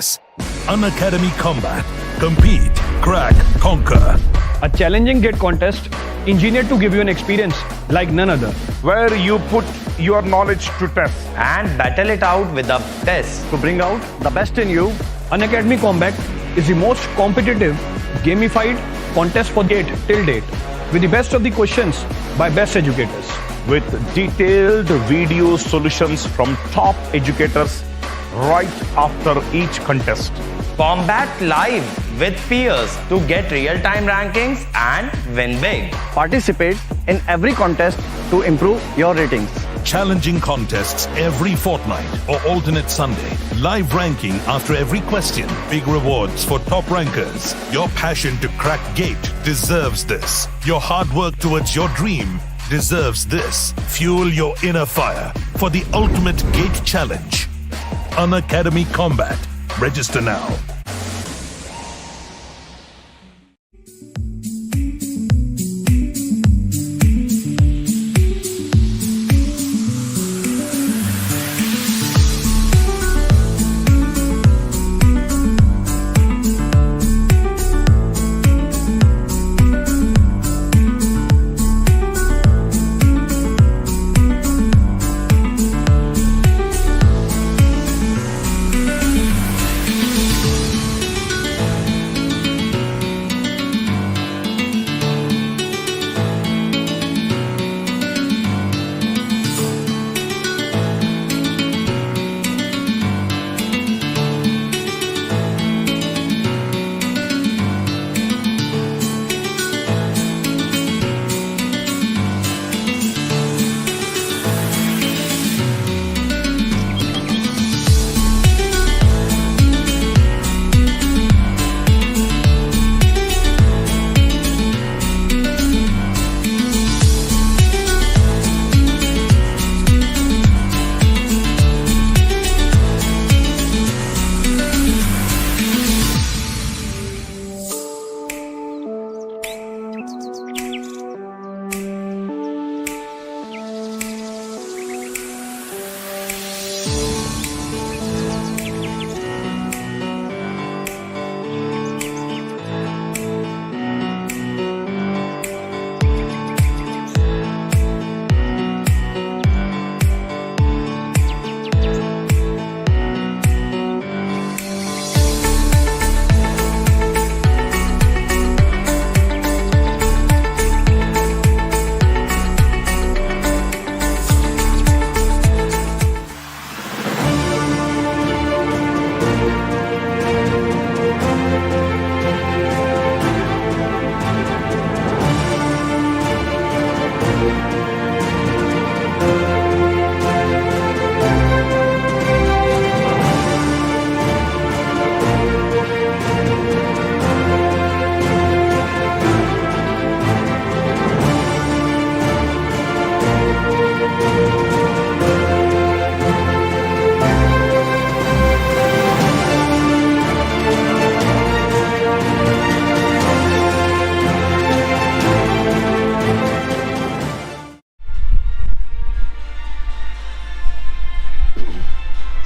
success. Unacademy Combat. Compete, crack, conquer. A challenging gate contest engineered to give you an experience like none other. Where you put your knowledge to test and battle it out with a test. To bring out the best in you, Unacademy Combat is the most competitive, gamified contest for gate till date, with the best of the questions by best educators. with detailed video solutions from top educators right after each contest. Combat live with peers to get real-time rankings and win big. Participate in every contest to improve your ratings. Challenging contests every fortnight or alternate Sunday. Live ranking after every question. Big rewards for top rankers. Your passion to crack gate deserves this. Your hard work towards your dream deserves this. Fuel your inner fire for the ultimate gate challenge. Unacademy Combat. Register now.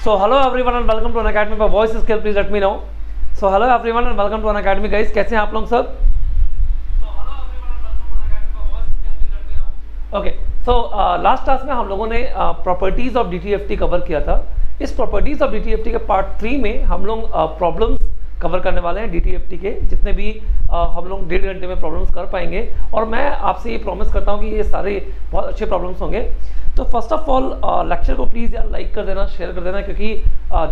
So hello everyone and welcome to Unacademy. My voice is clear, please let me know. So hello everyone and welcome to Unacademy guys. कैसे हैं आप लोग सब? So hello everyone and welcome to Unacademy. My voice is clear, please let me know. Okay. So last class में हम लोगों ने properties of DTFT cover किया था. इस properties of DTFT के part 3 में हम लोग problems कवर करने वाले हैं DTFT के जितने भी हम लोग 1.5 घंटे में प्रॉब्लम्स कर पाएंगे और मैं आपसे ये प्रॉमिस करता हूँ कि ये सारे बहुत अच्छे प्रॉब्लम्स होंगे. तो फर्स्ट ऑफ ऑल लेक्चर को प्लीज़ यार लाइक कर देना, शेयर कर देना, क्योंकि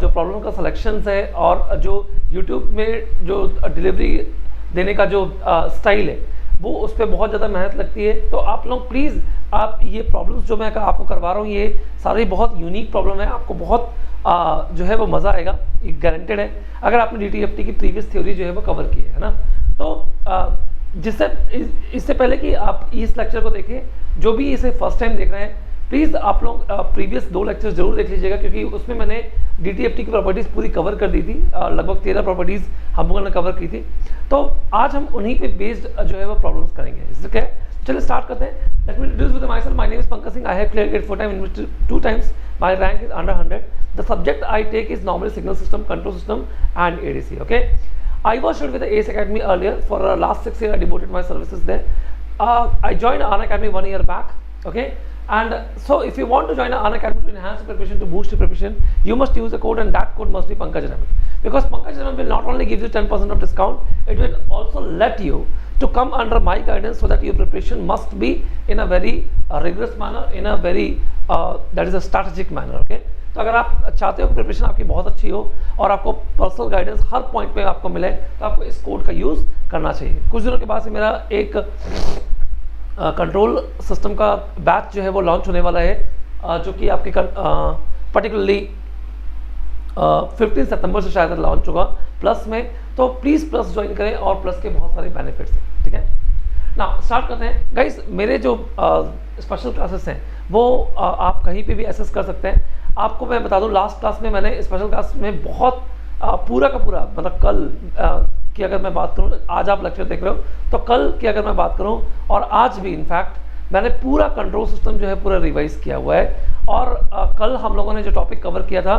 जो प्रॉब्लम का सिलेक्शंस है और जो यूट्यूब में जो डिलीवरी देने का जो स्टाइल है वो उस पर बहुत ज़्यादा मेहनत लगती है. तो आप लोग प्लीज़ आप ये प्रॉब्लम्स जो मैं आपको करवा रहा हूँ ये सारे बहुत यूनिक प्रॉब्लम है. आपको बहुत जो है वो मज़ा आएगा, ये गारंटेड है अगर आपने DTFT की प्रीवियस थ्योरी जो है वो कवर की है ना. तो जिससे इससे पहले कि आप इस लेक्चर को देखें, जो भी इसे फर्स्ट टाइम देख रहे हैं प्लीज़ आप लोग प्रीवियस 2 लेक्चर जरूर देख लीजिएगा, क्योंकि उसमें मैंने DTFT की प्रॉपर्टीज़ पूरी कवर कर दी थी. लगभग 13 प्रॉपर्टीज़ हम लोगों ने कवर की थी. तो आज हम उन्हीं पे बेस्ड जो है वो प्रॉब्लम्स करेंगे. जैसे क्या चलिए स्टार्ट करते हैं. Let me introduce with myself. My name is Pankaj Singh. I have cleared GATE 4 times, university 2 times. My rank is under 100. The subject I take is normally signal system, control system, and ADC. Okay. I was studied with the ACE Academy earlier. For the last 6 years, I devoted my services there. I joined An Academy 1 year back. Okay. And so, if you want to join An Academy to enhance your preparation, to boost your preparation, you must use a code, and that code must be Pankaj Raman. Because Pankaj Raman will not only give you 10% of discount, it will also let you to come under my guidance, so that your preparation must be in a very rigorous manner, in a very that is a strategic manner. Okay. तो अगर आप चाहते हो कि preparation आपकी बहुत अच्छी हो और आपको पर्सनल गाइडेंस हर पॉइंट पे आपको मिले, तो आपको इस कोड का यूज़ करना चाहिए. कुछ दिनों के बाद से मेरा एक कंट्रोल सिस्टम का बैच जो है वो लॉन्च होने वाला है, जो कि आपके पर्टिकुलरली 15 सितंबर से शायद लॉन्च होगा प्लस में. तो प्लीज़ प्लस ज्वाइन करें, और प्लस के बहुत सारे बेनिफिट्स हैं. ठीक है ना, स्टार्ट करते हैं गाइस. मेरे जो स्पेशल क्लासेस हैं वो आप कहीं पे भी एक्सेस कर सकते हैं. आपको मैं बता दूं, लास्ट क्लास में मैंने स्पेशल क्लास में बहुत पूरा का पूरा, मतलब कल की अगर मैं बात करूं, आज आप लेक्चर देख रहे हो, तो कल की अगर मैं बात करूं और आज भी इनफैक्ट मैंने पूरा कंट्रोल सिस्टम जो है पूरा रिवाइज किया हुआ है. और कल हम लोगों ने जो टॉपिक कवर किया था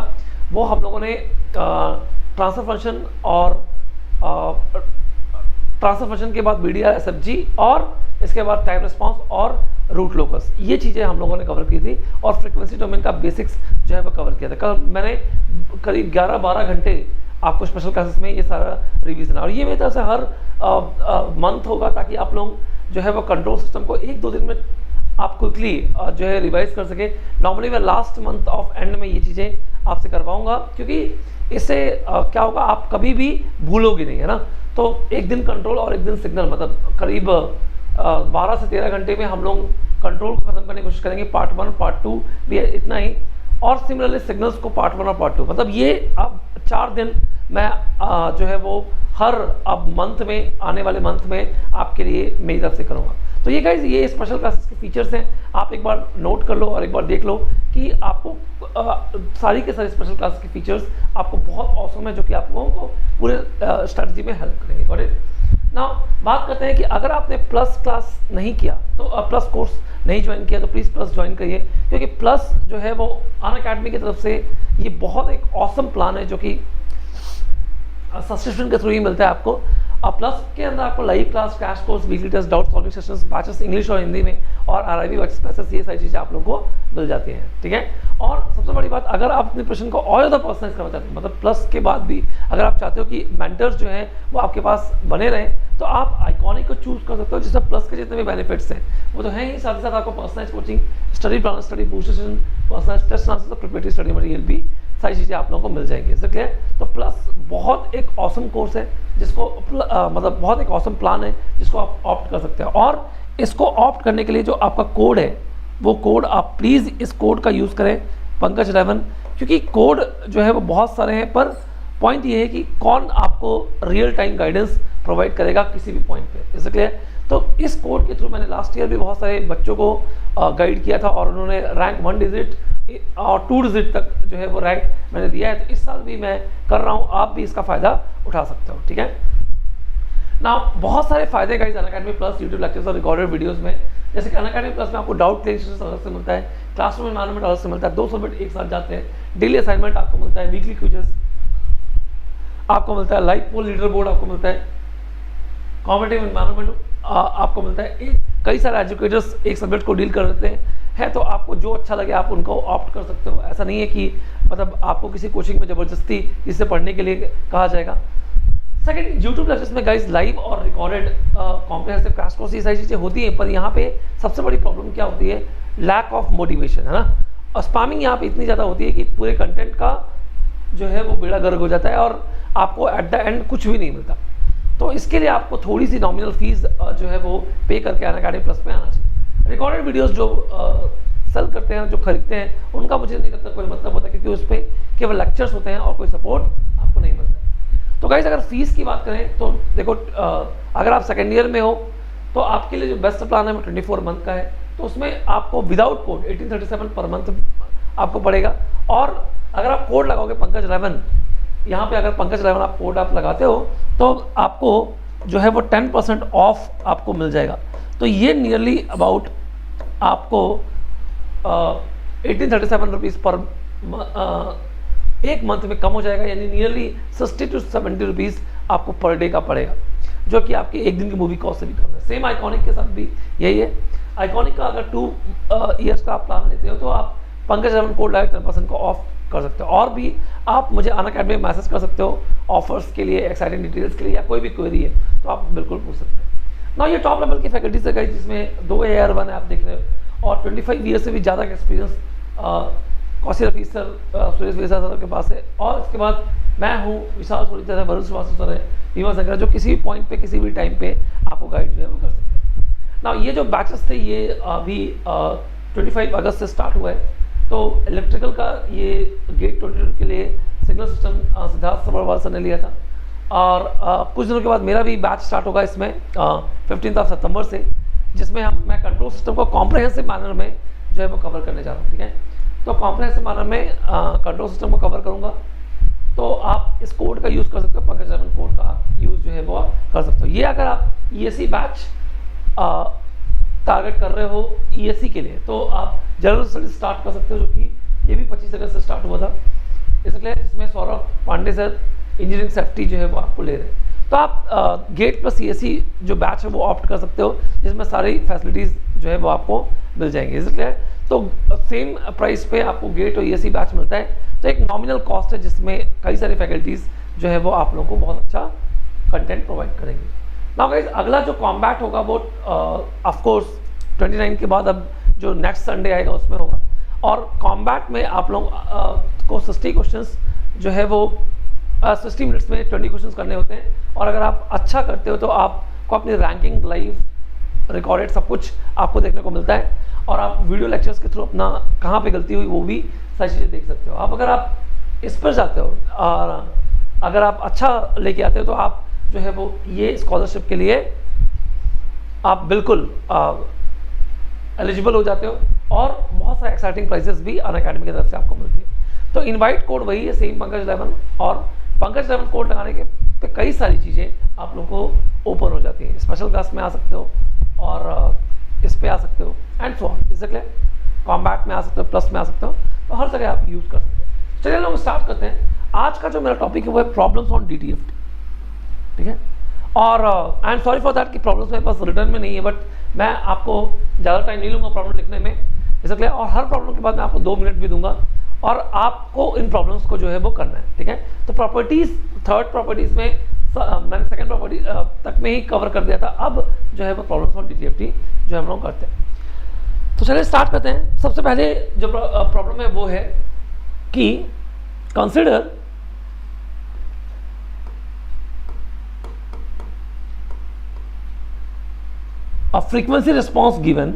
वो हम लोगों ने ट्रांसफर फंक्शन और ट्रांसफर फंक्शन के बाद BDR SFG और इसके बाद टाइम रिस्पांस और रूट लोकस, ये चीज़ें हम लोगों ने कवर की थी. और फ्रीक्वेंसी डोमेन का बेसिक्स जो है वो कवर किया था. कल मैंने करीब 11-12 घंटे आपको स्पेशल क्लासेस में ये सारा रिवीजन, और ये मेरी तरफ से हर मंथ होगा, ताकि आप लोग जो है वो कंट्रोल सिस्टम को 1-2 दिन में आप क्विकली जो है रिवाइज कर सके. नॉर्मली मैं लास्ट मंथ ऑफ एंड में ये चीज़ें आपसे करवाऊँगा, क्योंकि इससे क्या होगा, आप कभी भी भूलोगे नहीं, है ना. तो एक दिन कंट्रोल और एक दिन सिग्नल, मतलब करीब 12 से 13 घंटे में हम लोग कंट्रोल को खत्म करने की कोशिश करेंगे. पार्ट 1 पार्ट 2 भी इतना ही, और सिमिलरली सिग्नल्स को पार्ट 1 और पार्ट 2, मतलब ये अब 4 दिन मैं जो है वो हर अब मंथ में, आने वाले मंथ में आपके लिए मेरी तरफ से करूँगा. तो ये गाइज, ये स्पेशल क्लासेस के फीचर्स हैं. आप एक बार नोट कर लो और एक बार देख लो कि आपको सारी के सारी स्पेशल क्लास के फीचर्स आपको बहुत औसम है, जो कि आप लोगों को पूरे स्ट्रेटजी में हेल्प करेंगे. Got it. नाउ बात करते हैं कि अगर आपने प्लस क्लास नहीं किया, तो प्लस कोर्स नहीं ज्वाइन किया, तो प्लीज़ प्लस ज्वाइन करिए, क्योंकि प्लस जो है वो अन अकेडमी की तरफ से ये बहुत एक ऑसम प्लान है, जो कि सब्सक्रिप्शन के थ्रू ही मिलता है आपको. और प्लस के अंदर आपको live class, crash course, weekly test, doubt solving sessions, batches English और हिंदी में, और RIV बैचेस, पैसेस, ये सारी चीज़ें आप लोगों को मिल जाती हैं. ठीक है. और सबसे बड़ी बात, अगर आप अपने प्रश्न को और ज़्यादा पर्सनलाइज करना चाहते हैं, मतलब प्लस के बाद भी अगर आप चाहते हो कि मेंटर्स जो हैं वो आपके पास बने रहें, तो आप आइकॉनिक को चूज कर सकते हो, जिसमें प्लस के जितने भी बेनिफिट्स हैं वो तो हैं ही, साथ ही साथ आपको personalise coaching, study plan, study booster session, personalise test answer, preparatory study material भी, सारी चीज़ें आप लोगों को मिल जाएंगी. इससे क्लियर. तो प्लस बहुत एक ऑसम कोर्स है, जिसको मतलब बहुत एक ऑसम प्लान है, जिसको आप ऑप्ट कर सकते हैं. और इसको ऑप्ट करने के लिए जो आपका कोड है, वो कोड आप प्लीज़ इस कोड का यूज़ करें, Pankaj Raman, क्योंकि कोड जो है वो बहुत सारे हैं, पर पॉइंट ये है कि कौन आपको रियल टाइम गाइडेंस प्रोवाइड करेगा किसी भी पॉइंट पे. इससे क्लियर. तो इस कोड के थ्रू मैंने लास्ट ईयर भी बहुत सारे बच्चों को गाइड किया था, और उन्होंने रैंक 1 डिजिट और 2 डिजिट तक जो है वो रैंक मैंने दिया है. तो इस साल भी मैं कर रहा हूँ, आप भी इसका फ़ायदा उठा सकते हो. ठीक है ना. बहुत सारे फायदे गाइस अन अकेडमी प्लस यूट्यूब लेक्चर्स और रिकॉर्डेड वीडियोस में, जैसे कि अन अकेडमी प्लस में आपको डाउट क्लियरेंस अलग से मिलता है, क्लासरूम एनवायरनमेंट अलग से मिलता है, 200 मिनट एक साथ जाते हैं, डेली असाइनमेंट आपको मिलता है, वीकली क्विजेस आपको मिलता है, लाइव पोल लीडर बोर्ड आपको मिलता है, कॉम्पिटिटिव एनवायरनमेंट आपको मिलता है. कई सारे एजुकेटर्स एक सब्जेक्ट को डील कर देते हैं, तो आपको जो अच्छा लगे आप उनको ऑप्ट कर सकते हो. ऐसा नहीं है कि मतलब आपको किसी कोचिंग में ज़बरदस्ती इससे पढ़ने के लिए कहा जाएगा. सेकंड, यूट्यूब लेक्चर्स में गाइस लाइव और रिकॉर्डेड कॉम्प्रिहेंसिव क्रैश कोर्स, ये सारी चीज़ें होती हैं, पर यहाँ पे सबसे बड़ी प्रॉब्लम क्या होती है, लैक ऑफ मोटिवेशन, है ना. और स्पैमिंग यहाँ पे इतनी ज़्यादा होती है कि पूरे कंटेंट का जो है वो बेड़ा गर्क हो जाता है, और आपको एट द एंड कुछ भी नहीं मिलता. तो इसके लिए आपको थोड़ी सी नॉमिनल फीस जो है वो पे करके अन अकेडमी प्लस में आना चाहिए. रिकॉर्डेड वीडियोस जो सेल करते हैं, जो खरीदते हैं, उनका मुझे नहीं लगता कोई मतलब होता, क्योंकि उस पर केवल लेक्चर्स होते हैं और कोई सपोर्ट आपको नहीं मिलता. तो गाइस अगर फीस की बात करें तो देखो, अगर आप सेकेंड ईयर में हो तो आपके लिए जो बेस्ट प्लान है वो 24 मंथ का है. तो उसमें आपको विदाउट कोड 1837 पर मंथ आपको पड़ेगा. और अगर आप कोड लगाओगे Pankaj Raman, यहाँ पे अगर Pankaj Raman आप कोड आप लगाते हो तो आपको जो है वो 10% ऑफ आपको मिल जाएगा। तो ये नियरली अबाउट आपको 1837 रुपीज़ पर एक मंथ में कम हो जाएगा, यानी नियरली 60 to 70 रुपीज़ आपको पर डे का पड़ेगा, जो कि आपकी एक दिन की मूवी कॉस्ट से भी कम है। सेम आइकॉनिक के साथ भी यही है। आइकॉनिक का अगर 2 ईयर्स का आप प्लान लेते हो तो आप पंकज रमन कोड डायरेक्ट 10% को ऑफ कर सकते हो। और भी आप मुझे अनअकैडमी में मैसेज कर सकते हो ऑफर्स के लिए, एक्साइटिंग डिटेल्स के लिए, या कोई भी क्वेरी है तो आप बिल्कुल पूछ सकते हैं ना। ये टॉप लेवल की फैकल्टीज है गाइस, जिसमें 2 AR1 आप देख रहे हो और 25 ईयर से भी ज़्यादा का एक्सपीरियंस कौशी रफी सर, सुरेश वेसा सर के पास है। और इसके बाद मैं हूँ, विशाल सोनी सर है, वरुण श्रीवास्तव सर है, रीवा शंकर, जो किसी भी पॉइंट पे किसी भी टाइम पे आपको गाइड जो है वो कर सकते हैं ना। ये जो बैचेस थे ये अभी 25 अगस्त से स्टार्ट हुआ है। तो इलेक्ट्रिकल का ये गेट 22 के लिए signal system Siddharth Sabharwal sir ने लिया था, और कुछ दिनों के बाद मेरा भी बैच स्टार्ट होगा इसमें 15 सितंबर से, जिसमें मैं कंट्रोल सिस्टम को कॉम्प्रहेंसिव मैनर में जो है वो कवर करने जा रहा हूँ। ठीक है, तो कॉम्प्रहेंसिव मैनर में कंट्रोल सिस्टम को कवर करूँगा। तो आप इस कोड का यूज़ कर सकते हो, पंकज रमन कोड का यूज़ जो है वो कर सकते हो। ये अगर आप ESE बैच टारगेट कर रहे हो ESE के लिए, तो आप जनरल स्टडीज स्टार्ट कर सकते हो, जो कि ये भी 25 अगस्त से स्टार्ट हुआ था, इसलिए जिसमें Saurabh Pandey sir engineering safety जो है वो आपको ले रहे हैं। तो आप गेट प्लस ESE जो बैच है वो ऑप्ट कर सकते हो, जिसमें सारी फैसिलिटीज़ जो है वो आपको मिल जाएंगी। इसलिए तो सेम प्राइस पे आपको गेट और ESE बैच मिलता है। तो एक नॉमिनल कॉस्ट है जिसमें कई सारी फैकल्टीज़ जो है वो आप लोगों को बहुत अच्छा कंटेंट प्रोवाइड करेंगे। नाउ गाइस, अगला जो कॉम्बैट होगा वो ऑफ कोर्स 29 के बाद अब जो नेक्स्ट संडे आएगा उसमें होगा। और कॉम्बैट में आप लोग को 60 क्वेश्चंस जो है वो 60 मिनट्स में 20 क्वेश्चंस करने होते हैं। और अगर आप अच्छा करते हो तो आपको अपनी रैंकिंग लाइव रिकॉर्डेड सब कुछ आपको देखने को मिलता है, और आप वीडियो लेक्चर्स के थ्रू अपना कहाँ पे गलती हुई वो भी सारी चीज़ें देख सकते हो। अगर आप इस पर जाते हो और अगर आप अच्छा लेके आते हो तो आप जो है वो ये स्कॉलरशिप के लिए आप बिल्कुल एलिजिबल हो जाते हो, और बहुत सारे एक्साइटिंग प्राइजेस भी अनअकैडमी की तरफ से आपको मिलती है। तो इनवाइट कोड वही है, सेम पंकज 11, और पंकज 11 कोड लगाने के पे कई सारी चीज़ें आप लोगों को ओपन हो जाती हैं। स्पेशल क्लास में आ सकते हो, और इस पे आ सकते हो, एंड सो ऑन। इसलिए कॉम्बैट में आ सकते हो, प्लस में आ सकते हो, तो हर जगह आप यूज़ कर सकते हो। चलिए लोग स्टार्ट करते हैं। आज का जो मेरा टॉपिक है वो है प्रॉब्लम्स ऑन DTFT। ठीक है, और I am sorry for that कि प्रॉब्लम्स मेरे पास रिटर्न में नहीं है, बट मैं आपको ज़्यादा टाइम नहीं लूँगा प्रॉब्लम लिखने में, इसलिए। और हर प्रॉब्लम के बाद मैं आपको 2 मिनट भी दूंगा, और आपको इन प्रॉब्लम्स को जो है वो करना है। ठीक है, तो प्रॉपर्टीज़, थर्ड प्रॉपर्टीज़ में मैंने सेकंड प्रॉपर्टी तक में ही कवर कर दिया था। अब जो है वो प्रॉब्लम्स ऑन DTFT जो हम लोग करते हैं। तो चलिए स्टार्ट करते हैं। सबसे पहले जो प्रॉब्लम है वो है कि consider a frequency response given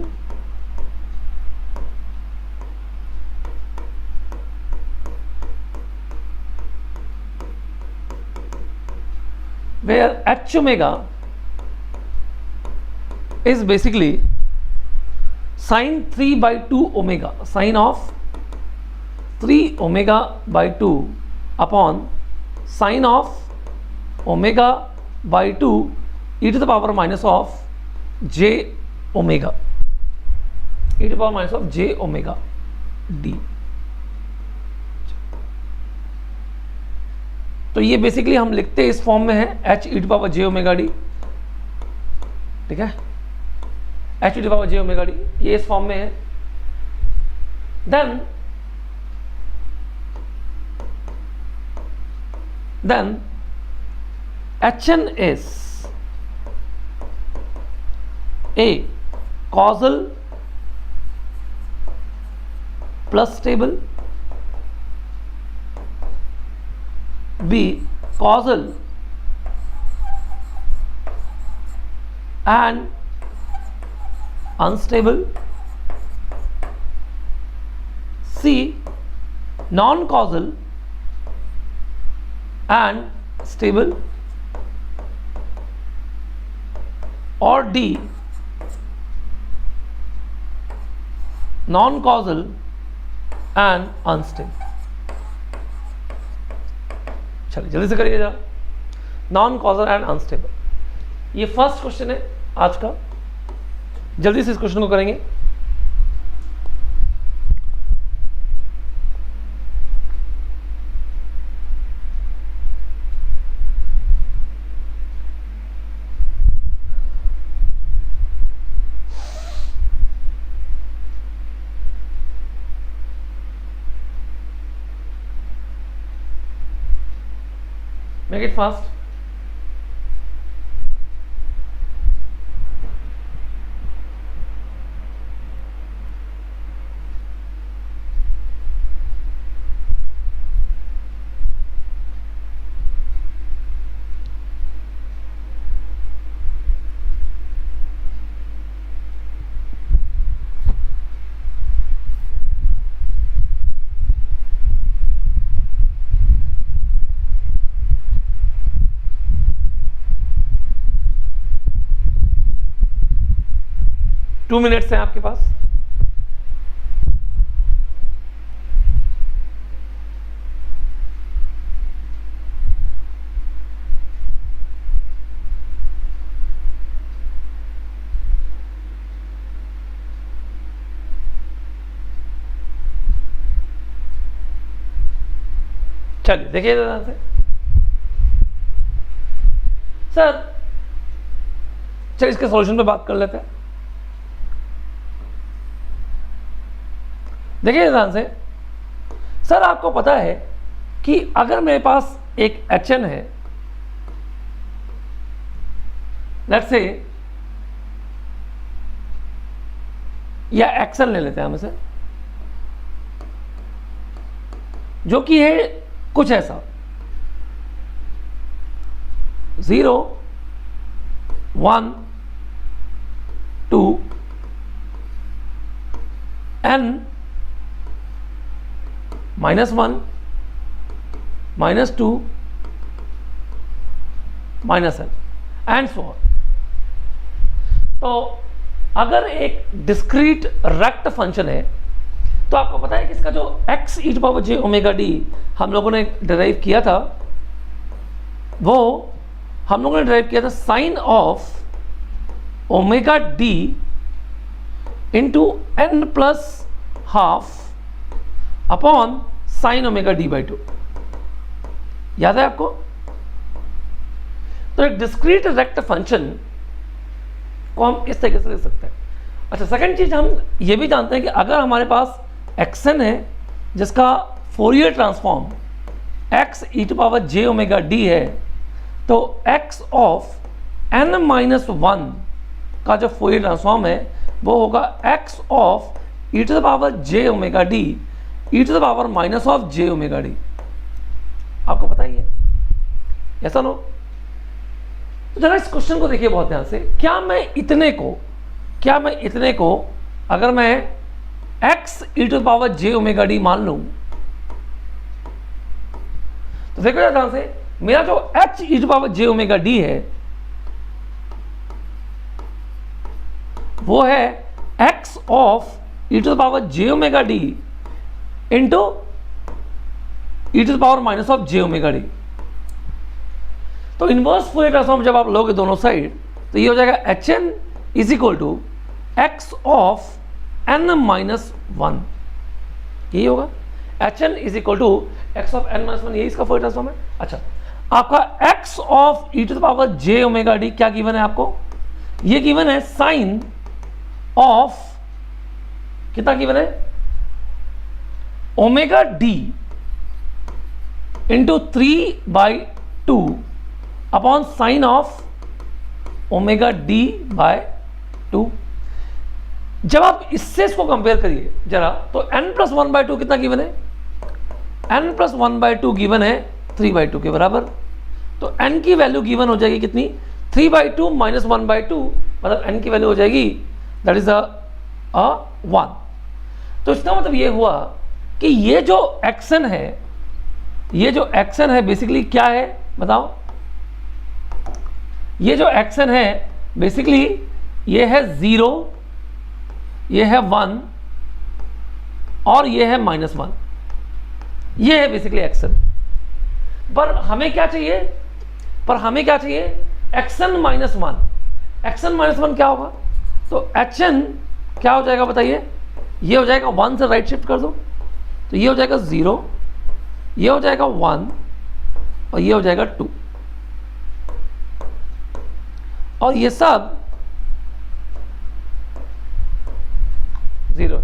where h omega is basically sine 3/2 omega, sine of 3 omega by 2 upon sine of omega by 2 e to the power minus of j omega, e to the power minus of j omega d। तो ये basically हम लिखते इस form में है, h e to the power j omega d। ठीक है, h e to the power j omega d, ये इस फॉर्म में है। then hn is a causal plus stable, b causal and unstable, c non-causal and stable, or d non-causal and unstable। चलिए जल्दी से करिए जरा, नॉन कॉजल एंड अनस्टेबल। ये फर्स्ट क्वेश्चन है आज का, जल्दी से इस क्वेश्चन को करेंगे। Make it fast. Two minutes हैं आपके पास। चलिए देखिए ध्यान से। सर चलिए इसके सॉल्यूशन पे बात कर लेते हैं। देखिए ध्यान से। सर आपको पता है कि अगर मेरे पास एक HN है, लेट्स से, या एक्शन ले लेते हैं हम इसे, जो कि है कुछ ऐसा 0 1 2 n -1 -2 -n and so on. तो अगर एक डिस्क्रीट रेक्ट फंक्शन है तो आपको पता है कि इसका जो x e⁻j⍵d हम लोगों ने डिराइव किया था, वो हम लोगों ने डिराइव किया था sine of ω_d into n+12 upon sine ω_d/2। याद है आपको? तो एक डिस्क्रीट रेक्ट फंक्शन को हम इस तरीके से लिख सकते हैं। अच्छा, सेकंड चीज हम ये भी जानते हैं कि अगर हमारे पास xn है जिसका फोरियर ट्रांसफॉर्म x e⁻j⍵d है, तो x ऑफ n-1 का जो फोरियर ट्रांसफॉर्म है वो होगा x ऑफ e⁻j⍵d e⁻−j⍵d। आपको पता ही है, ऐसा नो? तो जरा इस क्वेश्चन को देखिए बहुत ध्यान से। क्या मैं इतने को अगर मैं x e⁻j⍵d मान लूं, तो देखो ध्यान से, मेरा जो h e⁻j⍵d है वो है x of e⁻j⍵d into e⁻−j⍵d। तो इनवर्स फोरियर ट्रांसफॉर्म जब आप लोगे दोनों साइड, तो ये हो जाएगा HN is equal to x of n-1। यही होगा HN is equal to x of n-1, यही इसका फोरियर ट्रांसफॉर्म है। अच्छा, आपका x ऑफ e⁻j⍵d क्या गिवन है आपको? ये गिवन है साइन ऑफ, कितना गिवन है? ω_d into 3/2 upon sine of ω_d/2। जब आप इससे इसको कंपेयर करिए जरा, तो n+1/2 कितना गिवन है? n+1/2 गिवन है 3/2 के बराबर। तो n की वैल्यू गिवन हो जाएगी कितनी? 3/2 - 1/2, मतलब n की वैल्यू हो जाएगी दैट इज 1। तो इसका मतलब ये हुआ कि ये जो एक्शन है बेसिकली क्या है बताओ? ये जो एक्शन है बेसिकली ये है 0, ये है 1 और ये है -1। ये है बेसिकली एक्शन। पर हमें क्या चाहिए? एक्शन -1। xn माइनस 1 क्या होगा? तो hn क्या हो जाएगा बताइए? ये हो जाएगा 1 से राइट शिफ्ट कर दो, तो ये हो जाएगा 0, ये हो जाएगा 1 और ये हो जाएगा 2, और ये सब 0।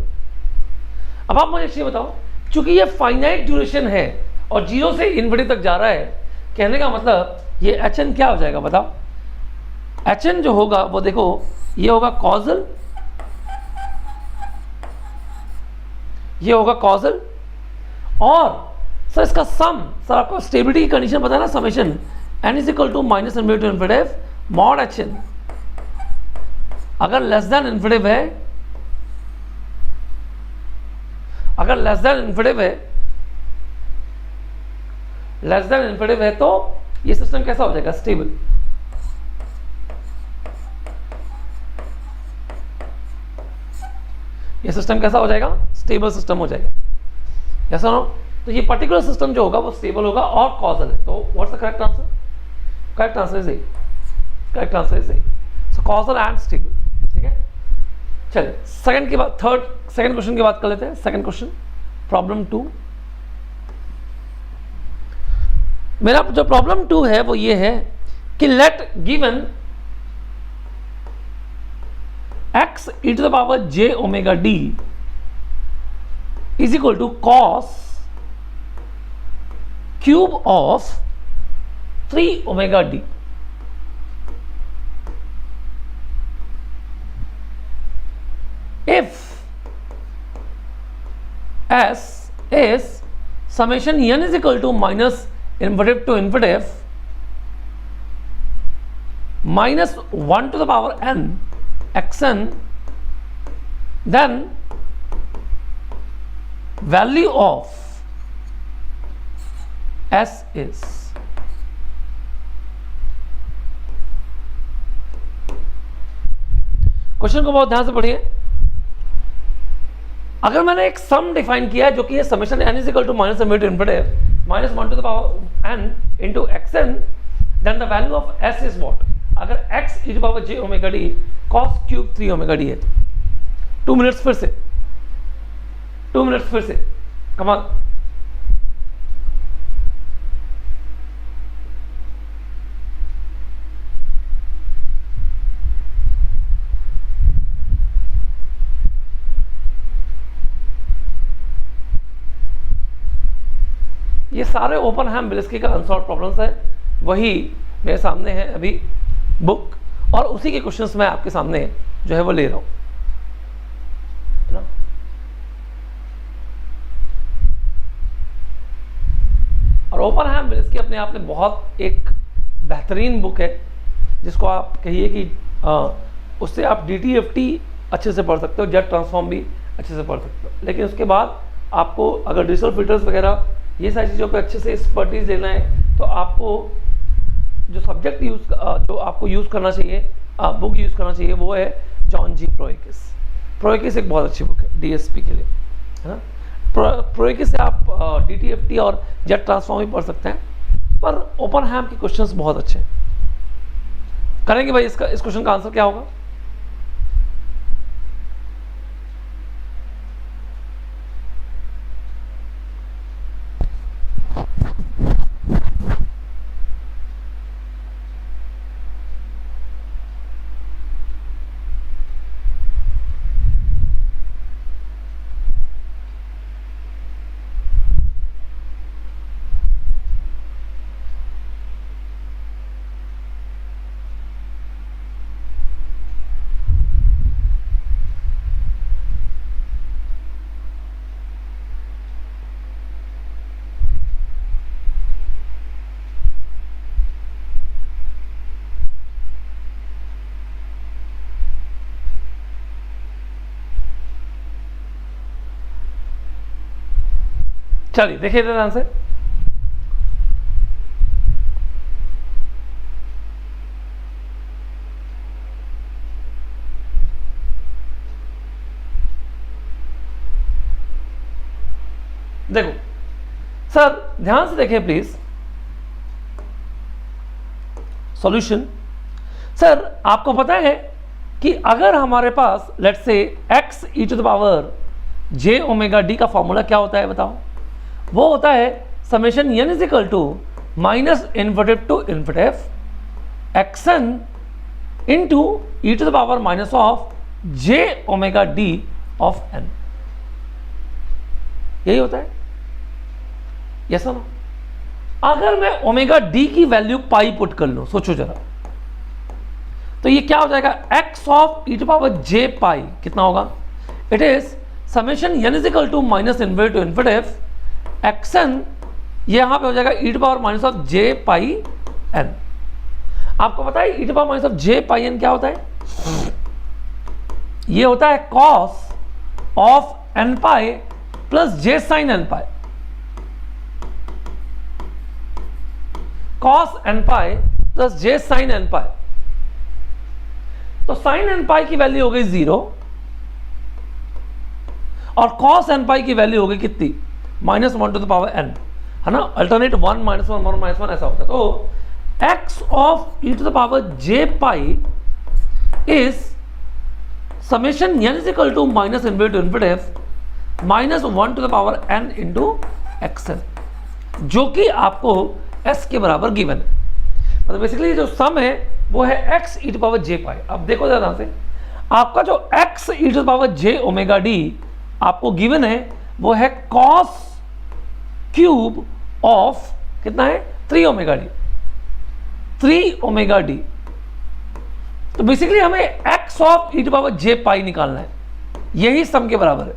अब आप मुझे ये बताओ, चूंकि ये फाइनाइट ड्यूरेशन है और 0 से इन्फिनिटी तक जा रहा है, कहने का मतलब ये hn क्या हो जाएगा बताओ? hn जो होगा वो देखो, ये होगा कॉजल, ये होगा कॉजल, और सर इसका सम, सर आपको स्टेबिलिटी की कंडीशन पता है ना, summation n is equal to minus infinity to infinity mod hn, अगर लेस देन इन्फिनिटी है, अगर लेस देन इन्फिनिटी है, लेस देन इन्फिनिटी है, तो ये सिस्टम कैसा हो जाएगा? स्टेबल। ये सिस्टम कैसा हो जाएगा? स्टेबल सिस्टम हो जाएगा, ऐसा ना? तो ये पर्टिकुलर सिस्टम जो होगा वो स्टेबल होगा और कॉजल है। तो what's the correct answer? Correct answer is a, correct answer is a, so causal and stable. ठीक है, चलिए सेकंड की बात, सेकंड क्वेश्चन की बात कर लेते हैं। Second question, problem 2। मेरा जो प्रॉब्लम 2 है वो ये है कि let given x e to the power j omega d is equal to cos cube of 3 omega d. If s is summation n is equal to minus infinitive to infinitive minus 1 to the power n xn, then value of s is, question को बहुत ध्यान से पढ़िए। अगर मैंने एक सम define किया है जो कि है summation n is equal to minus infinity minus 1 to the power n into xn, then the value of s is what? अगर x e to the power j omega d cos cube 3 omega d है, 2 minutes फिर से, 2 minutes फिर से, कमाल। ये सारे ओपनहैम बिलिस्की का अनसॉल्व प्रॉब्लम्स है, वही मेरे सामने है अभी बुक, और उसी के क्वेश्चंस मैं आपके सामने जो है वो ले रहा हूं, है ना? और ओपनहैम बिलिस्की अपने आप में बहुत एक बेहतरीन बुक है, जिसको आप कहिए कि उससे आप DTFT अच्छे से पढ़ सकते हो, जेट ट्रांसफॉर्म भी अच्छे से पढ़ सकते हो। लेकिन उसके बाद आपको अगर डिजिटल फिल्टर्स वगैरह ये सारी चीज़ों पे अच्छे से एक्सपर्टीज लेना है, तो आपको जो सब्जेक्ट जो आपको यूज़ करना चाहिए, बुक यूज़ करना चाहिए, वो है जॉन जी प्रोएकिस। प्रोएकिस एक बहुत अच्छी बुक है DSP के लिए, है ना? प्रोएकिस से आप DTFT और जेट ट्रांसफॉर्म भी पढ़ सकते हैं, पर ओपनहैम के क्वेश्चंस बहुत अच्छे हैं। करेंगे भाई, इस क्वेश्चन का आंसर क्या होगा? चलिए देखिए ध्यान से, देखो सर ध्यान से देखें प्लीज। सॉल्यूशन, सर आपको पता है कि अगर हमारे पास लेट्स से x e to the power j omega D का फॉर्मूला क्या होता है बताओ? वो होता है summation n is equal to minus infinity to infinity xn into e to the power minus of j omega D of n। यही होता है, यस नो? अगर मैं ओमेगा डी की वैल्यू पाई पुट कर लूं, सोचो जरा, तो ये क्या हो जाएगा? x of e to power j pi कितना होगा? It is summation n is equal to minus invert to infinity xn, ये यहां पे हो जाएगा e to power minus of j pi n। आपको पता है e to power minus of j pi n क्या होता है? ये होता है cos of n pi plus j sine n pi. cos n pi plus j sine n पाई। तो साइन n पाई की वैल्यू हो गई 0 और cos n पाई की वैल्यू हो गई कितनी? Minus 1 to the power n, है ना? अल्टरनेट 1 माइनस 1 1 माइनस 1 ऐसा होता है। तो x of e to the power j pi is summation n is equal to minus invert to इन्वर्टिव minus 1 to the power n into xn, जो कि आपको s के बराबर गिवन है। मतलब बेसिकली जो सम है वो है x e to power j pi. अब देखो जरा से, आपका जो x e to power j omega d आपको गिवन है वो है cos क्यूब ऑफ कितना है? 3 ओमेगा डी, 3 ओमेगा डी। तो बेसिकली हमें x of e to power j pi निकालना है, यही सम के बराबर है।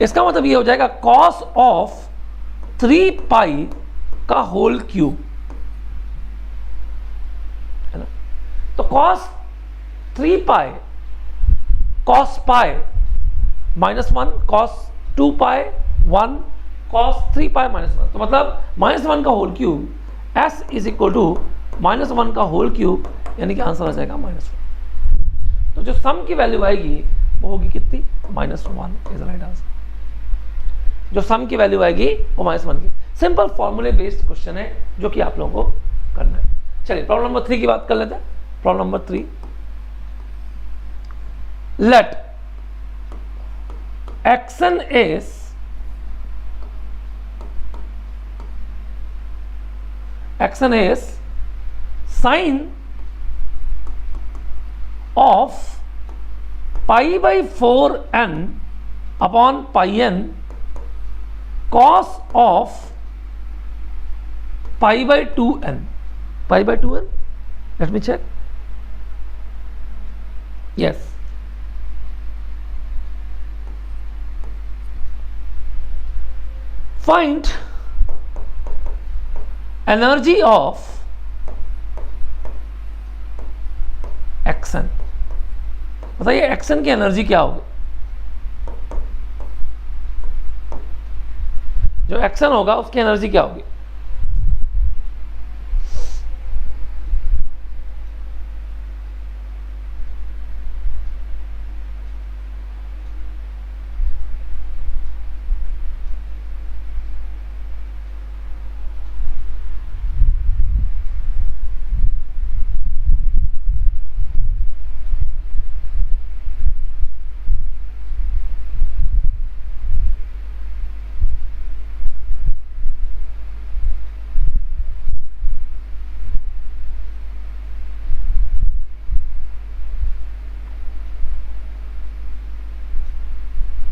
इसका मतलब ये हो जाएगा cos ऑफ 3 पाई का होल क्यूब, है ना? तो cos 3 pi cos pi minus 1, cos 2 pi 1, cos 3 pi minus 1। तो मतलब माइनस 1 का whole cube s is equal to minus 1 का होल क्यूब, यानी कि आंसर आ जाएगा माइनस 1। तो जो सम की वैल्यू आएगी वो होगी कितनी? Minus 1 is right answer. जो सम की वैल्यू आएगी वो माइनस 1 की। सिंपल फॉर्मूले बेस्ड क्वेश्चन है जो कि आप लोगों को करना है। चलिए प्रॉब्लम नंबर 3 की बात कर लेते हैं। Problem number 3, let xn is sine of pi by 4n upon pi n cos of pi by 2n, pi by 2n, let me check, yes, find energy of xn। बताइए xn की energy क्या होगी? जो xn होगा उसकी energy क्या होगी?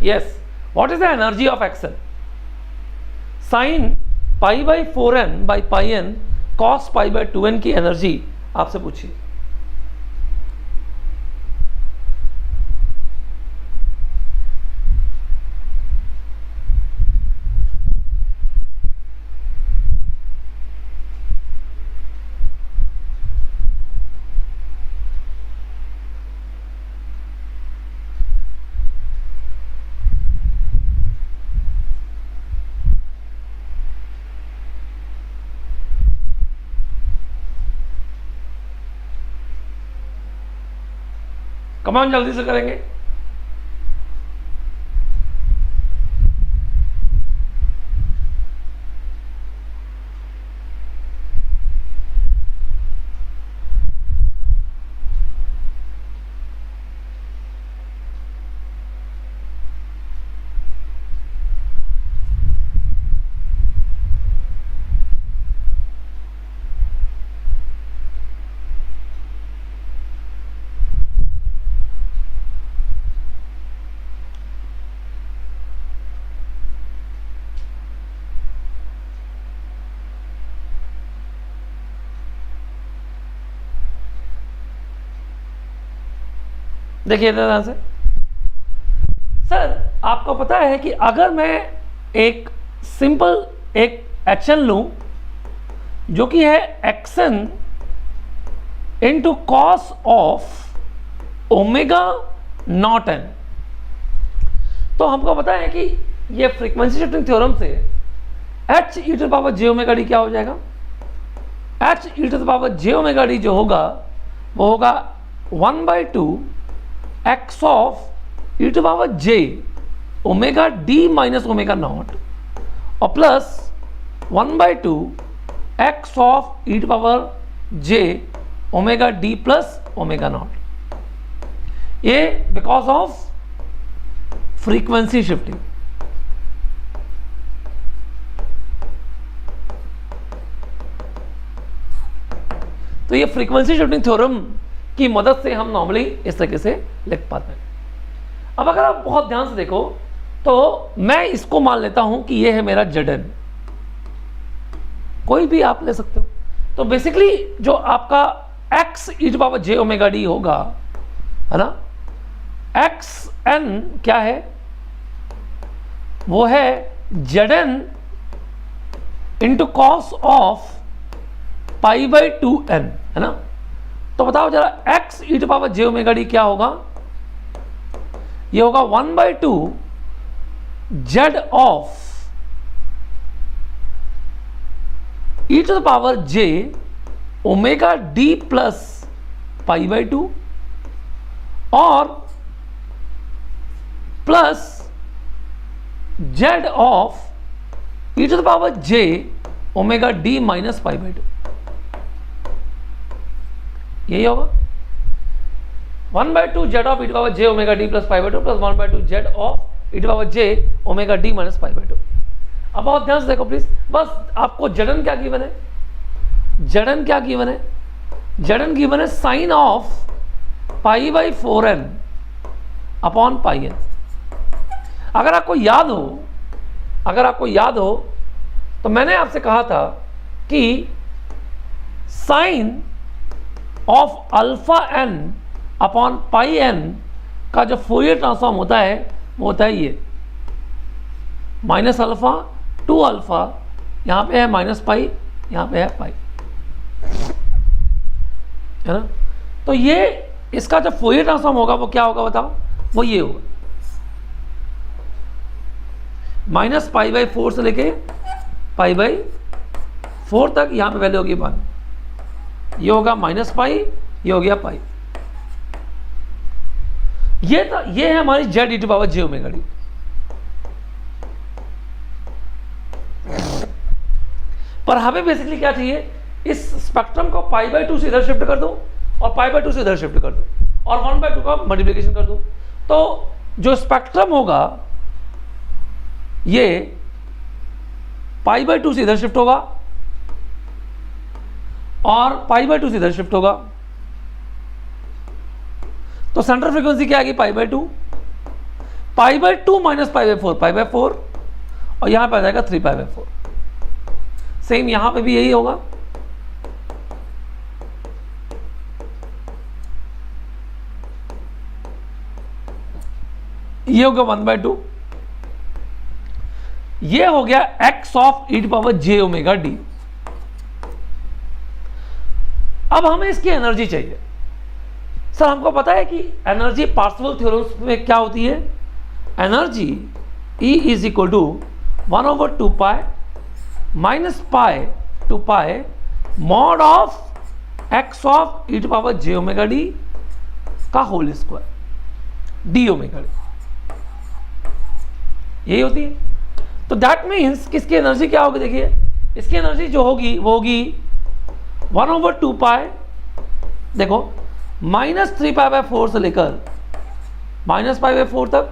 Yes, what is the energy of xn? Sin pi by 4n by pi n cos pi by 2n की एनर्जी आपसे पूछिए। कमान जल्दी से करेंगे। देखिए ध्यान से सर, आपको पता है कि अगर मैं एक सिंपल एक एक्शन लूं जो कि है x n into cos of omega not n, तो हमको पता है कि ये फ्रीक्वेंसी शिफ्टिंग थ्योरम से h e to the power j omega d क्या हो जाएगा, h e to the power j omega d जो होगा वो होगा 1/2 x of e to power j omega d minus omega not और plus 1/2 x of e to power j omega d plus omega not, ये because of frequency shifting. तो ये frequency shifting theorem की मदद से हम नॉर्मली इस तरीके से लिख पाते हैं। अब अगर आप बहुत ध्यान से देखो तो मैं इसको मान लेता हूं कि ये है मेरा Zn, कोई भी आप ले सकते हो। तो बेसिकली जो आपका x e to power j omega d होगा, है ना, xn क्या है, वो है Zn into cos of π/2n, है ना। तो बताओ जरा x e to power j omega d क्या होगा, ये होगा 1/2 z of e to the power j omega d plus π/2 और plus z of e to the power j omega d minus π/2, यही होगा 1/2 z of e to power j omega d plus π/2 plus 1/2 z of e to power j omega d minus π/2। अब बहुत ध्यान से देखो please, बस आपको Zn क्या गिवन है, Zn क्या गिवन है, Zn गिवन है sine of π/4n upon πn। अगर आपको याद हो तो मैंने आपसे कहा था कि sine of alpha n upon pi n का जो फोरियर ट्रांसफॉर्म होता है वो होता है ये माइनस अल्फा टू अल्फा, यहां पे है माइनस पाई, यहां पे है पाई, है ना। तो ये इसका जो फोरियर ट्रांसफॉर्म होगा वो क्या होगा बताओ, वो ये होगा माइनस π/4 से लेके π/4 तक, यहां पे वैल्यू होगी 1, ये होगा माइनस पाई, ये हो गया पाई। ये है हमारी z e to power j omega d. पर हमें बेसिकली क्या चाहिए, इस स्पेक्ट्रम को π/2 से इधर शिफ्ट कर दो और π/2 से इधर शिफ्ट कर दो और 1/2 का मल्टीप्लिकेशन कर दो, तो जो स्पेक्ट्रम होगा ये π/2 से इधर शिफ्ट होगा और π/2 से इधर शिफ्ट होगा। तो सेंट्रल फ्रीक्वेंसी क्या आएगी, π/2 माइनस π/4 और यहां पे आ जाएगा 3π/4। सेम यहां पे भी यही होगा, ये होगा 1/2, ये हो गया x of e to power j omega d. अब हमें इसकी एनर्जी चाहिए। सर हमको पता है कि एनर्जी पार्सेवल थ्योरम्स में क्या होती है, energy E is equal to 1/2 pi minus pi to pi mod of x of e to power j omega D का whole square d omega d, यही होती है। तो दैट मीन्स किसकी एनर्जी क्या होगी, देखिए इसकी एनर्जी जो होगी वो होगी 1/2 पाई, देखो माइनस 3π/4 से लेकर माइनस π/4 तक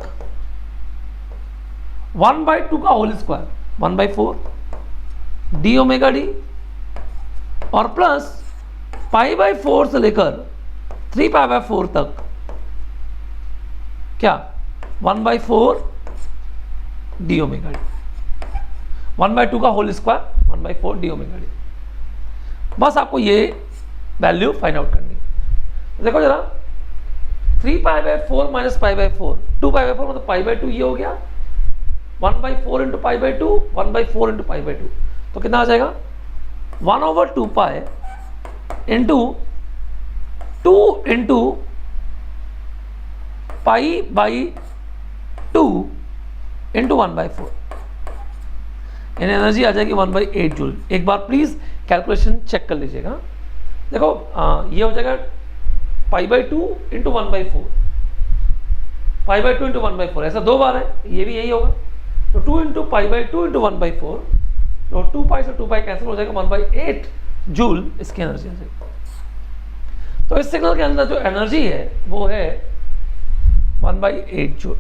1/2 का whole square 1/4 d omega d और प्लस π/4 से लेकर 3π/4 तक क्या 1/4 डी ओमेगा डी, 1/2 का whole square 1/4 d omega d. बस आपको ये वैल्यू फाइंड आउट करनी है। देखो जरा 3π/4 माइनस π/4, 2π/4 मतलब π/2 ये हो गया, 1/4 इंटू π/2, 1/4 इंटू π/2, तो कितना आ जाएगा 1/2π इंटू 2 इंटू π/2 इंटू 1/4, यानी एनर्जी आ जाएगी 1/8 जूल। एक बार प्लीज कैलकुलेशन चेक कर लीजिएगा। देखो ये हो जाएगा π/2 इंटू 1/4, π/2 इंटू 1/4, ऐसा 2 बार है, ये भी यही होगा, तो 2 इंटू π/2 इंटू 1/4, तो 2π से 2π कैंसिल हो जाएगा, 1/8 जूल इसकी एनर्जी आ जाएगी। तो इस सिग्नल के अंदर जो एनर्जी है वो है 1/8 जूल।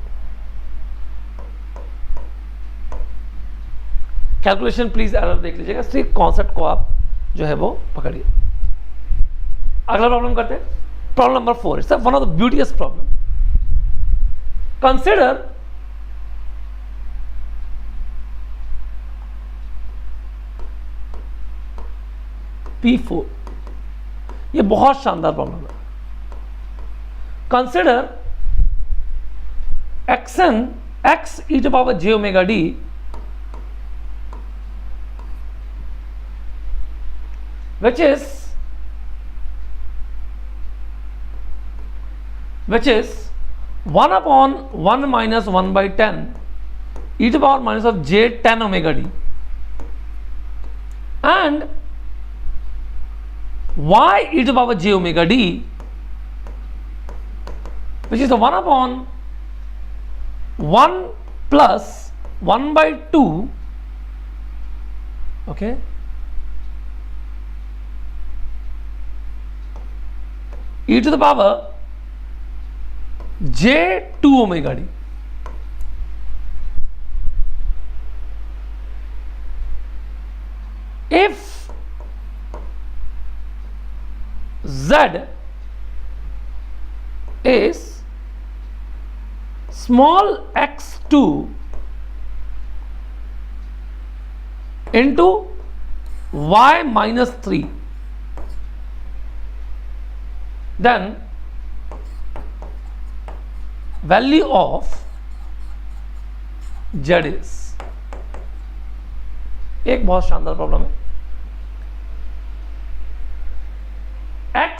कैलकुलेशन प्लीज एरर देख लीजिएगा, सिर्फ कॉन्सेप्ट को आप जो है वो पकड़िए। अगला प्रॉब्लम करते हैं, problem number 4, it's one of the beautiest problem. Consider P4, ये बहुत शानदार प्रॉब्लम है। Consider xn x e to power j omega d which is 1/1 minus 1/10 e to power minus of j 10 omega d, and y e to power j omega d which is the 1/1 plus 1/2, okay, e to the power j 2 omega d. If z is small x2 into y minus 3, then value of z is, एक बहुत शानदार problem है। x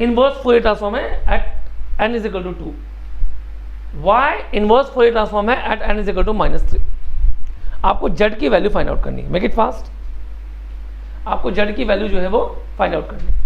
inverse Fourier transform है at n is equal to 2, y inverse Fourier transform है at n is equal to -3। आपको z की value find out करनी है, मेक इट फास्ट। आपको z की वैल्यू जो है वो फाइंड आउट करनी है।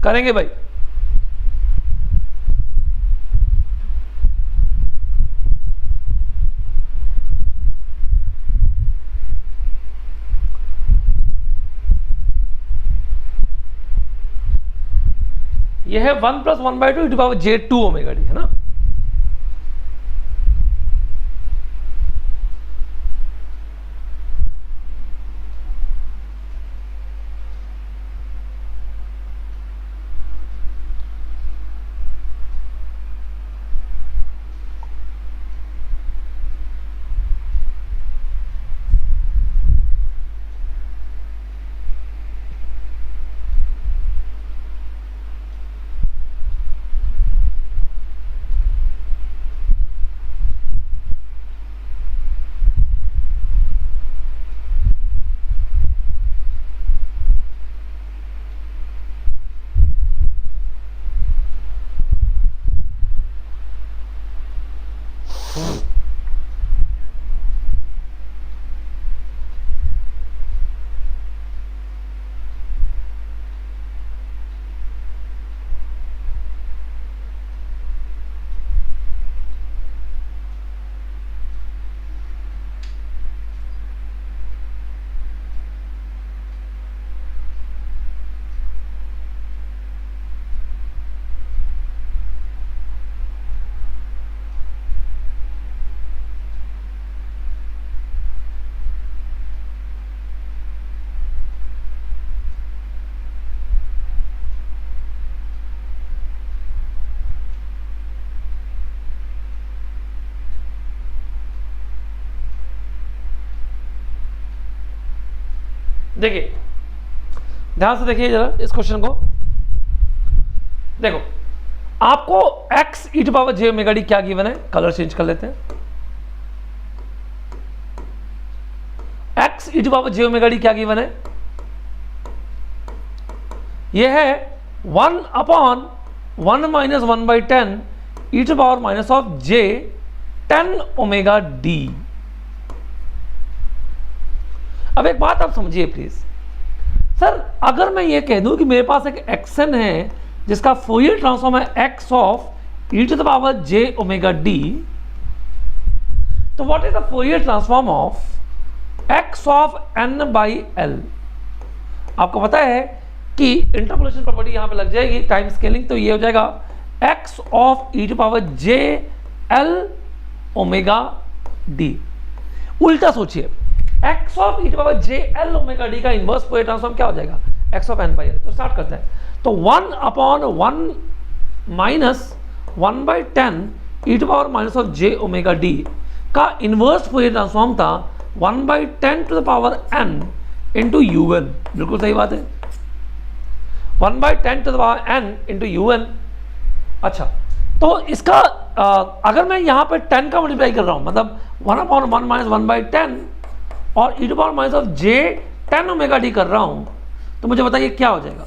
करेंगे भाई। यह है 1 + 1/2 e to power j 2 omega d, है ना। देखिए ध्यान से देखिए जरा इस क्वेश्चन को। देखो आपको x e to power j omega d क्या गिवन है, कलर चेंज कर लेते हैं। x e to power j omega d क्या गिवन है, यह है 1 upon 1 minus 1 by 10 e to power minus of j 10 omega d. अब एक बात आप समझिए प्लीज सर, अगर मैं ये कह दूं कि मेरे पास एक एक्शन है जिसका फोरियर ट्रांसफॉर्म है x of e to the power j omega d, तो what is the Fourier transform of x of n by l। आपको पता है कि इंटरपोलेशन प्रॉपर्टी यहां पे लग जाएगी, टाइम स्केलिंग, तो ये हो जाएगा x of e to power j l omega d. उल्टा सोचिए, x of e to power j l omega D का इनवर्स फोरियर ट्रांसफॉर्म क्या हो जाएगा, x of n by l। तो स्टार्ट करते हैं। तो 1 upon 1 minus 1 by 10 e to power minus of j omega D का इनवर्स फोरियर ट्रांसफॉर्म था 1 by 10 to the power n into un। बिल्कुल सही बात है, 1 by 10 to the power n into un। अच्छा, तो इसका अगर मैं यहाँ पे 10 का मल्टीप्लाई कर रहा हूँ, मतलब 1 अपॉन 1 माइनस 1 बाई 10 और e to power minus of j 10 omega d कर रहा हूँ, तो मुझे बताइए क्या हो जाएगा।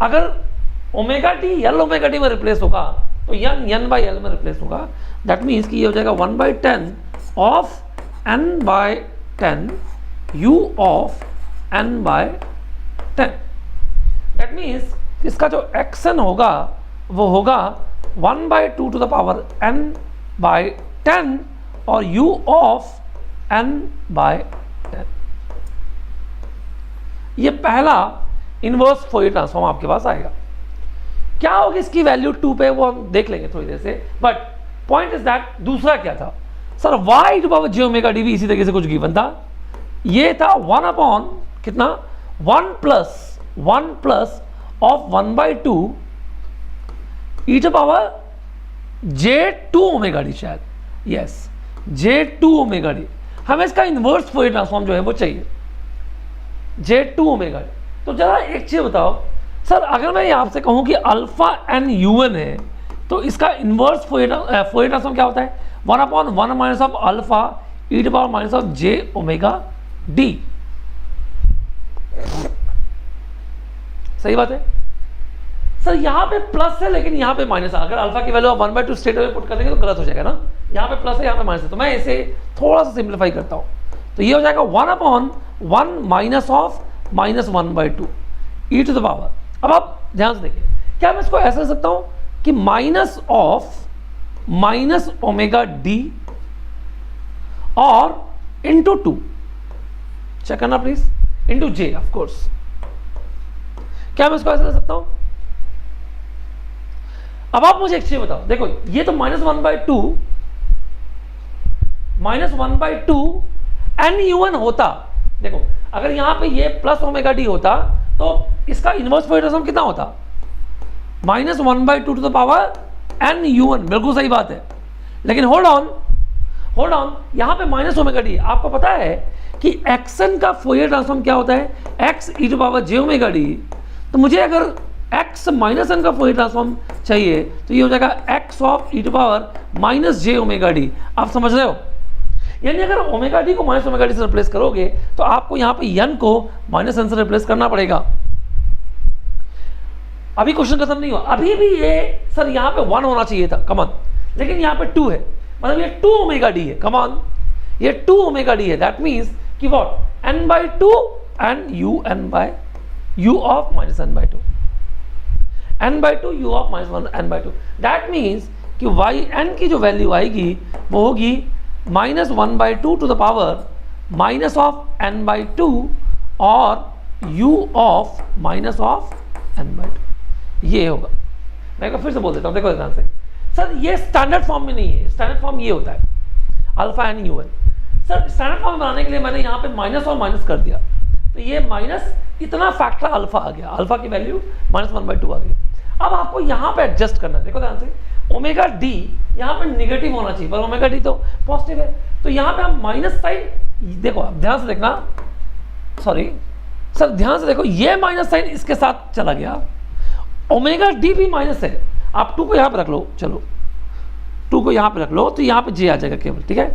अगर omega t l omega t में रिप्लेस होगा तो n बाई एल में रिप्लेस होगा। दैट मीन्स कि ये हो जाएगा 1 by 10 of n by 10 u of n by 10। That means इसका जो एक्शन होगा वो होगा 1 by 2 to the power n by 10 और u ऑफ n बाई 10। ये पहला इनवर्स फोरियर ट्रांसफॉर्म आपके पास आएगा। क्या होगी इसकी वैल्यू 2 पे, वो हम देख लेंगे थोड़ी देर से, बट पॉइंट इज दैट दूसरा क्या था sir, y to power j omega d भी इसी तरीके से कुछ गिवन था। ये था 1 अपॉन कितना 1 plus of 1 by 2 e to power j2 omega d, शायद यस j2 ओमेगा डी। हमें इसका इनवर्स फोरियर ट्रांसफॉर्म जो है वो चाहिए j2 ओमेगा डी। तो जरा एक चीज बताओ सर, अगर मैं आपसे कहूं कि अल्फा एन un है तो इसका इनवर्स फोरियर ट्रांसफॉर्म क्या होता है, 1 upon 1 minus of alpha e to power minus of j omega d. सही बात है सर, यहां पे प्लस है लेकिन यहां पे माइनस है। अगर अल्फा की वैल्यू आप 1/2 स्ट्रेट अवे पुट कर देंगे तो गलत हो जाएगा ना, यहां पे प्लस है यहां पे माइनस है। तो मैं इसे थोड़ा सा सिंप्लीफाई करता हूं, तो ये हो जाएगा 1 upon 1 minus of minus 1/2 e to the power. अब आप ध्यान से देखिए, क्या मैं इसको ऐसा लिख सकता हूं कि minus of minus omega d और इंटू 2, चेक करना please, into j of course. क्या मैं इसको ऐसा लिख सकता हूं। अब आप मुझे एक चीज बताओ, देखो ये तो माइनस 1/2 NUN होता, देखो अगर यहां पे ये प्लस ओमेगा डी होता तो इसका इनवर्स फोरियर ट्रांसफॉर्म कितना होता, minus 1/2 to the power NUN। बिल्कुल सही बात है, लेकिन होल्ड ऑन, यहां पे माइनस ओमेगा डी। आपको पता है कि एक्सन का फोरियर ट्रांसफॉर्म क्या होता है, x e to power j omega d. तो मुझे अगर x माइनस n का फोरियर ट्रांसफॉर्म चाहिए तो ये हो जाएगा x of e to power minus j omega d. आप समझ रहे हो, यानी अगर ओमेगा डी को माइनस ओमेगा डी से रिप्लेस करोगे तो आपको यहां पे n को माइनस n से रिप्लेस करना पड़ेगा। अभी क्वेश्चन खत्म नहीं हुआ, अभी भी ये सर यहां पे 1 होना चाहिए था, कमान, लेकिन यहां पे 2 है, मतलब ये 2 ओमेगा डी है, कमान ये 2 ओमेगा डी है। दैट मीन्स कि what n/2 and u of minus n/2, n/2 u of minus n/2। That means कि yn की जो वैल्यू आएगी वो होगी minus 1/2 to the power minus of n/2 और u of minus of n/2, ये होगा। मैं एक बार फिर से बोल देता हूँ, देखो ध्यान से सर, ये स्टैंडर्ड फॉर्म में नहीं है, स्टैंडर्ड फॉर्म ये होता है alpha n UN। Sir standard form बनाने के लिए मैंने यहाँ पे माइनस और माइनस कर दिया, तो ये माइनस इतना फैक्टर अल्फा आ गया, अल्फा की वैल्यू माइनस 1/2 आ गई। अब आपको यहाँ पे एडजस्ट करना है, देखो ध्यान से, ओमेगा डी यहाँ पे निगेटिव होना चाहिए, पर ओमेगा डी तो पॉजिटिव है, तो यहाँ पे हम माइनस साइन, देखो आप ध्यान से देखना, सॉरी सर ध्यान से देखो, ये माइनस साइन इसके साथ चला गया, ओमेगा डी भी माइनस है, आप 2 को यहां पर रख लो, चलो 2 को यहां पर रख लो तो यहां पे जे आ जाएगा केवल, ठीक है।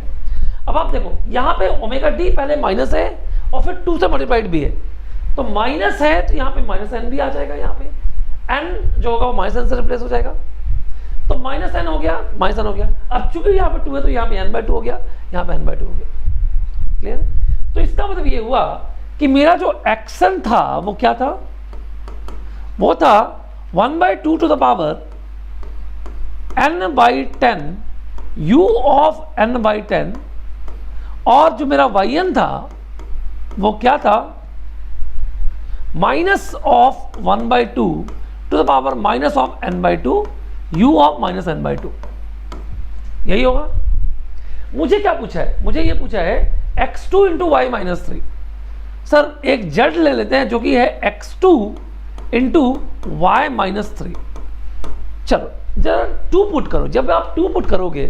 अब आप देखो यहां पे ओमेगा डी पहले माइनस है और फिर 2 से मल्टीप्लाइड भी है, तो माइनस है तो यहां पे माइनस एन भी आ जाएगा, यहां पे एन जो होगा वो माइनस एन से रिप्लेस हो जाएगा, तो माइनस एन हो गया, माइनस एन हो गया। अब चूंकि यहाँ पे 2 है तो यहाँ पे n/2 हो गया, यहाँ पे n/2 हो गया, क्लियर। तो इसका मतलब ये हुआ कि मेरा जो एक्शन था वो क्या था, वो था 1/2 to the power n/10 u of n/10, और जो मेरा yn था वो क्या था, minus of 1/2 to the power minus of n/2 u of minus n/2, यही होगा। मुझे क्या पूछा है, मुझे ये पूछा है x2 into y minus 3। Sir एक z ले लेते हैं जो कि है x2 इंटू वाई माइनस 3। चलो जरा 2 पुट करो, जब आप 2 पुट करोगे,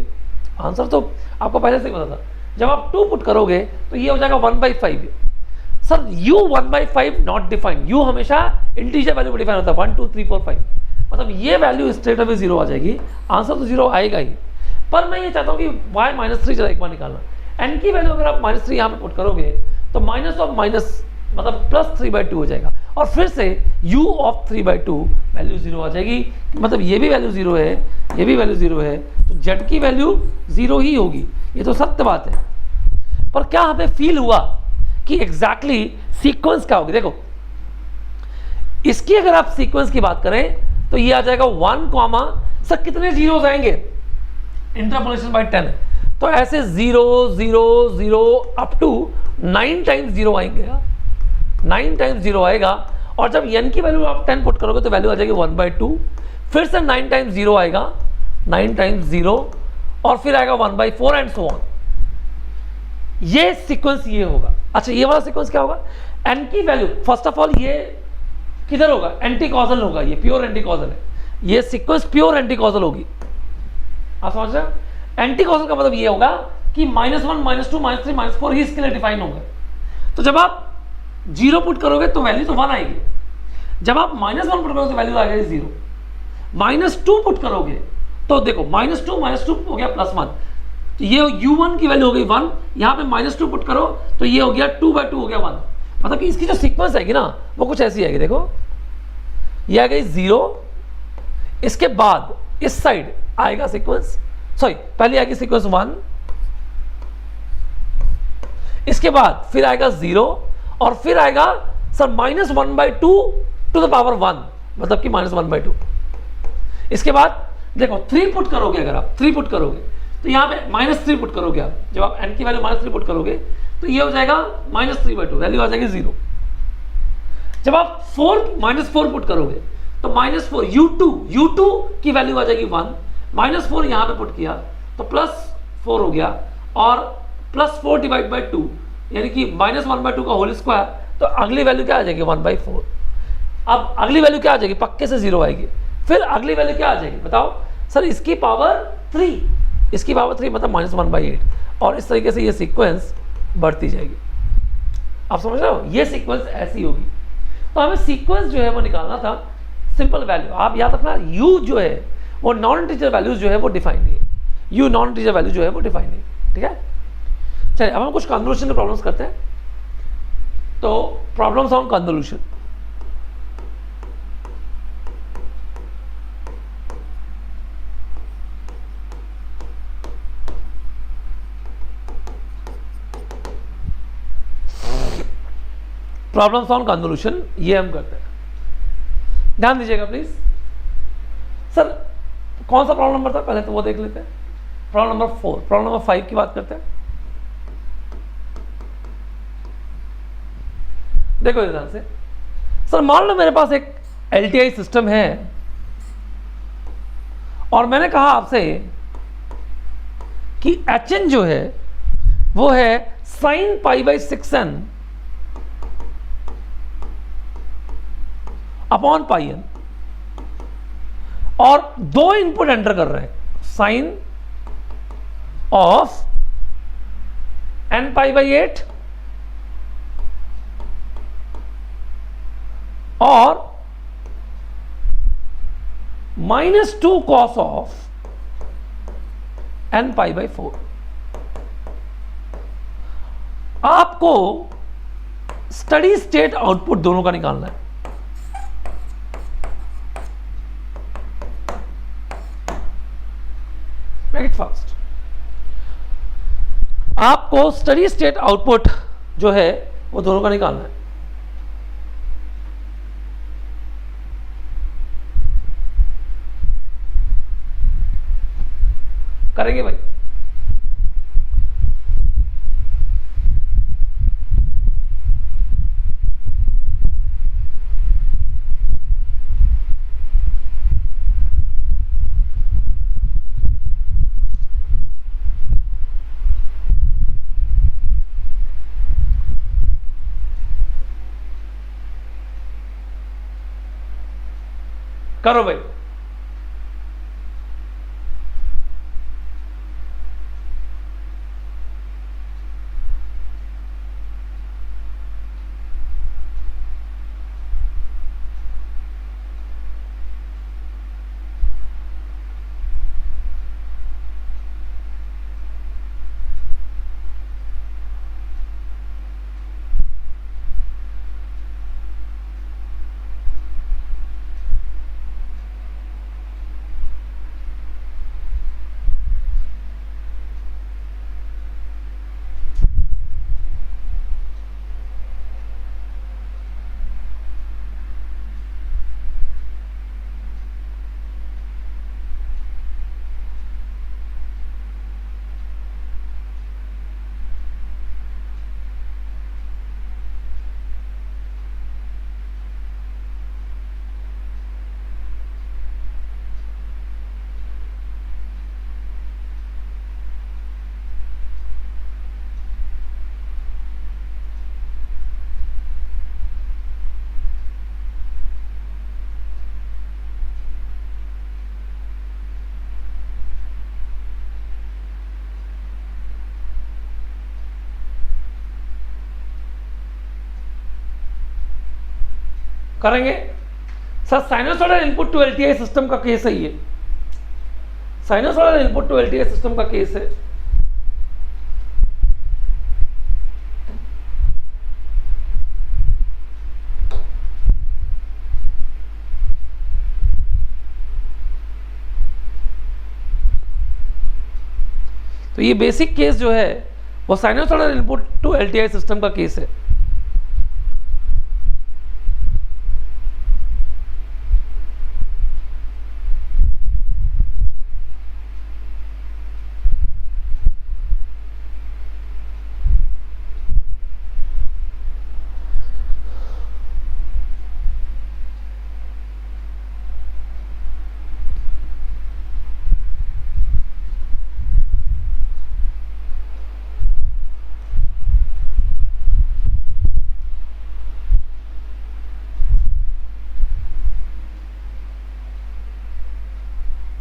आंसर तो आपको पहले से ही पता था, जब आप 2 पुट करोगे तो ये हो जाएगा 1/5। Sir u 1/5 not defined, u हमेशा इंटीजर वैल्यू में डिफाइन होता है, 1 2 3 4 5, मतलब ये वैल्यू स्ट्रेट अवे 0 आ जाएगी, आंसर तो 0 आएगा ही। पर मैं ये चाहता हूँ कि y माइनस 3 जरा एक बार निकालना, n की वैल्यू अगर आप माइनस 3 यहाँ पे पुट करोगे तो माइनस ऑफ माइनस मतलब प्लस 3/2 हो जाएगा, और फिर से u ऑफ 3/2 वैल्यू 0 आ जाएगी, मतलब ये भी वैल्यू 0 है, ये भी वैल्यू 0 है, तो z की वैल्यू 0 ही होगी, ये तो सत्य बात है। पर क्या हमें फील हुआ कि एग्जैक्टली सीक्वेंस क्या होगी। देखो इसकी अगर आप सीक्वेंस की बात करें तो ये आ जाएगा 1 कॉमा, सर कितने जीरोस आएंगे, इंटरपोलेशन बाय 10 है, तो ऐसे 0 0 0 अप टू 9 टाइम्स 0 आएंगे, 9 टाइम्स 0 आएगा, और जब n की वैल्यू आप 10 पुट करोगे तो वैल्यू आ जाएगी 1/2, फिर से 9 टाइम्स 0 आएगा, 9 टाइम्स 0, और फिर आएगा 1/4 एंड सो ऑन। ये सीक्वेंस ये होगा। अच्छा ये वाला सीक्वेंस क्या होगा, n की वैल्यू फर्स्ट ऑफ ऑल ये किधर होगा, एंटी कॉजल होगा, ये प्योर एंटी कॉजल है, ये सीक्वेंस प्योर एंटी कॉजल होगी, आप समझ रहे हो। एंटी कॉजल का मतलब ये होगा कि -1 -2 -3 -4 ही इसके लिए डिफाइन होगा। तो जब आप 0 पुट करोगे तो वैल्यू तो 1 आएगी, जब आप -1 पुट करोगे तो वैल्यू आ जाएगी 0, -2 पुट करोगे तो देखो -2 हो गया +1, तो ये u1 की वैल्यू हो गई 1, यहाँ पे -2 पुट करो तो ये हो गया 2/2 हो गया 1, मतलब कि इसकी जो सीक्वेंस आएगी ना वो कुछ ऐसी आएगी। देखो ये आ गई 0, इसके बाद इस साइड आएगा सीक्वेंस, सॉरी पहले आएगी सीक्वेंस 1, इसके बाद फिर आएगा 0, और फिर आएगा सर -1/2 टू द पावर 1, मतलब कि -1/2। इसके बाद देखो 3 पुट करोगे, अगर आप 3 पुट करोगे तो यहाँ पे -3 पुट करोगे आप, जब आप n की वैल्यू -3 पुट करोगे तो ये हो जाएगा -3/2, वैल्यू आ जाएगी 0। जब आप -4 पुट करोगे तो -4 u2 की वैल्यू आ जाएगी 1, -4 यहाँ पे पुट किया तो +4 हो गया, और +4 डिवाइड बाई 2 यानी कि -1/2 का होल स्क्वायर, तो अगली वैल्यू क्या आ जाएगी 1/4। अब अगली वैल्यू क्या आ जाएगी, पक्के से 0 आएगी, फिर अगली वैल्यू क्या आ जाएगी बताओ सर, इसकी पावर 3, इसकी पावर 3 मतलब -1/8, और इस तरीके से ये सीक्वेंस बढ़ती जाएगी। आप समझ रहे हो, ये सीक्वेंस ऐसी होगी। तो हमें सीक्वेंस जो है वो निकालना था, सिंपल वैल्यू आप याद रखना, u जो है वो नॉन इंटीजर वैल्यूज जो है वो डिफाइन नहीं है, u नॉन इंटीजर वैल्यू जो है वो डिफाइन नहीं है, ठीक है। चलिए अब हम कुछ कन्वोल्यूशन के प्रॉब्लम्स करते हैं। तो problems on convolution, problems on convolution ये हम करते हैं, ध्यान दीजिएगा प्लीज। सर कौन सा प्रॉब्लम नंबर था, पहले तो वो देख लेते हैं। प्रॉब्लम नंबर 4, प्रॉब्लम नंबर 5 की बात करते हैं। देखो ध्यान से, सर मान लो मेरे पास एक LTI सिस्टम है और मैंने कहा आपसे कि HN जो है वो है sin π/6n अपॉन πn, और 2 इनपुट एंटर कर रहे हैं, साइन ऑफ n π/8 और -2 cos of n pi by 4। आपको स्टडी स्टेट आउटपुट दोनों का निकालना है। Make it fast. आपको स्टडी स्टेट आउटपुट जो है वो दोनों का निकालना है। करेंगे भाई? करो भाई। करेंगे sir. Sinusoidal input to LTI system का केस है ये। Sinusoidal input to LTI system का केस है। तो ये बेसिक केस जो है वो sinusoidal input to LTI system का केस है।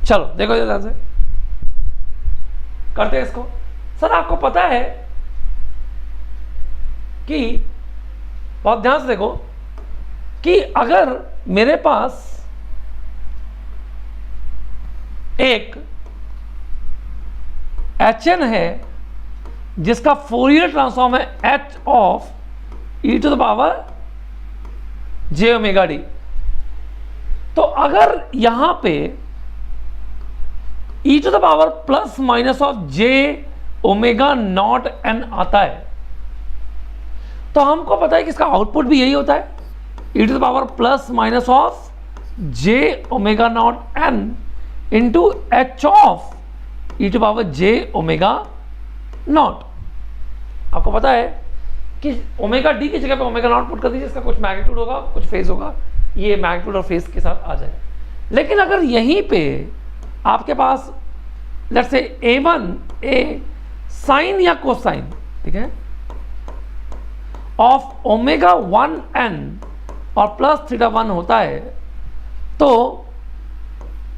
चलो देखो ध्यान से करते हैं इसको। सर आपको पता है कि बहुत ध्यान से देखो कि अगर मेरे पास एक HN है जिसका फोरियर ट्रांसफॉर्म है H of e to the power j omega d, तो अगर यहां पे e to the power plus minus of j omega naught n आता है, तो हमको पता है कि इसका आउटपुट भी यही होता है, e to the power plus minus of j omega naught n into h of e to power j omega naught. आपको पता है कि ओमेगा डी की जगह पे ओमेगा नॉट पुट कर दीजिए, इसका कुछ मैग्नीट्यूड होगा कुछ फेज होगा, ये मैग्नीट्यूड और फेज के साथ आ जाए। लेकिन अगर यहीं पे आपके पास लेट्स से a1 ए साइन या कोसाइन, ठीक है, ऑफ ओमेगा 1n और प्लस थीटा 1 होता है, तो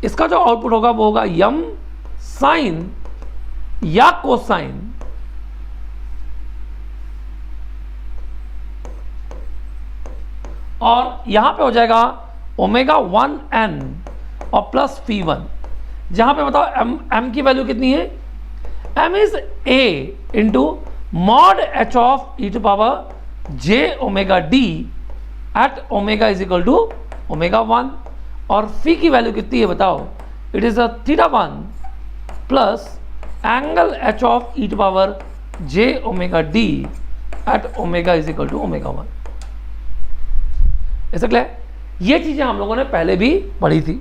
इसका जो आउटपुट होगा वो होगा यम साइन या कोसाइन और यहां पे हो जाएगा ओमेगा 1n और प्लस P1, जहां पे बताओ m की वैल्यू कितनी है, m is a into mod h of e to power j omega d at omega is equal to omega 1, और φ की वैल्यू कितनी है बताओ, it is a θ1 plus angle h of e to power j omega d at omega is equal to omega 1। ऐसा clear? ये चीजें हम लोगों ने पहले भी पढ़ी थी,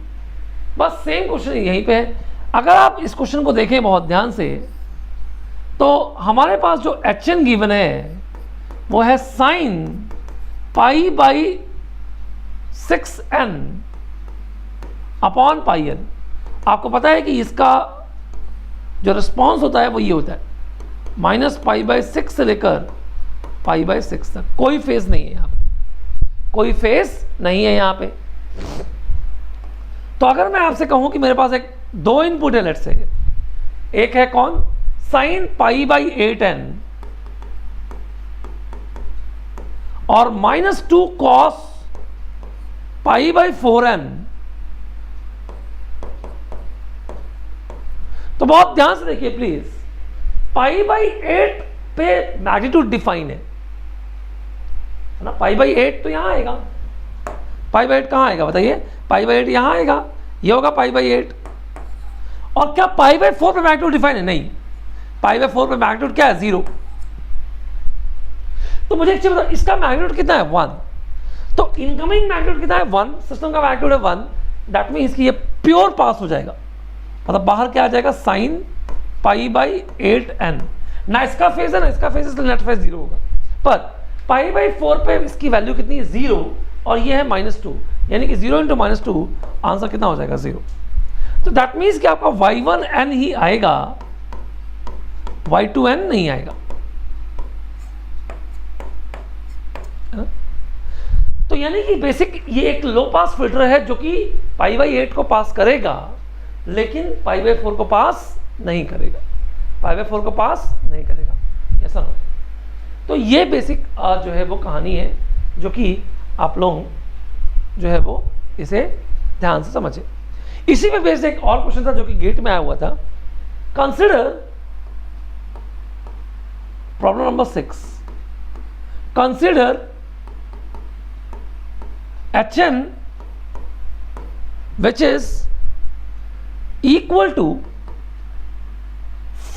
बस सेम क्वेश्चन यहीं पे है। अगर आप इस क्वेश्चन को देखें बहुत ध्यान से तो हमारे पास जो HN गिवन है वो है sine pi by 6n upon pi n। आपको पता है कि इसका जो रिस्पॉन्स होता है वो ये होता है -π/6 से लेकर π/6 तक। कोई फेज नहीं है यहाँ पे, कोई फेज नहीं है यहाँ पे। तो अगर मैं आपसे कहूं कि मेरे पास एक दो इनपुट है, लेट्स से एक है कौन, साइन π/8n और -2 cos π/4n, तो बहुत ध्यान से देखिए प्लीज, π/8 पे मैग्नीट्यूड डिफाइन है ना, π/8 तो यहां आएगा, π/8 कहां आएगा बताइए, π/8 यहां आएगा, ये होगा π/8। और क्या π/4 पे मैग्नीट्यूड डिफाइन है? नहीं, π/4 पे मैग्नीट्यूड क्या है, 0। तो मुझे एक चीज बताओ, इसका मैग्नीट्यूड कितना है, 1। तो इनकमिंग मैग्नीट्यूड कितना है, 1, सिस्टम का मैग्नीट्यूड है 1, दैट मीन इसकी ये प्योर पास हो जाएगा, मतलब बाहर क्या आ जाएगा, साइन π/8n। ना इसका फेज है ना इसका फेज, इसलिए नेट फेज 0 होगा। पर π/4 पे इसकी वैल्यू कितनी है, 0, और ये है -2, यानी कि 0 इंटू -2 आंसर कितना हो जाएगा, 0। तो दैट मीन्स कि आपका y1n ही आएगा, y2n नहीं आएगा, है ना? तो यानी कि बेसिक ये एक लो पास फिल्टर है जो कि π/8 को पास करेगा लेकिन π/4 को पास नहीं करेगा, π/4 को पास नहीं करेगा, ऐसा ना। तो ये बेसिक जो है वो कहानी है जो कि आप लोग जो है वो इसे ध्यान से समझे। इसी पे बेस्ड एक और क्वेश्चन था जो कि गेट में आया हुआ था। Consider problem number 6, consider HN which is equal to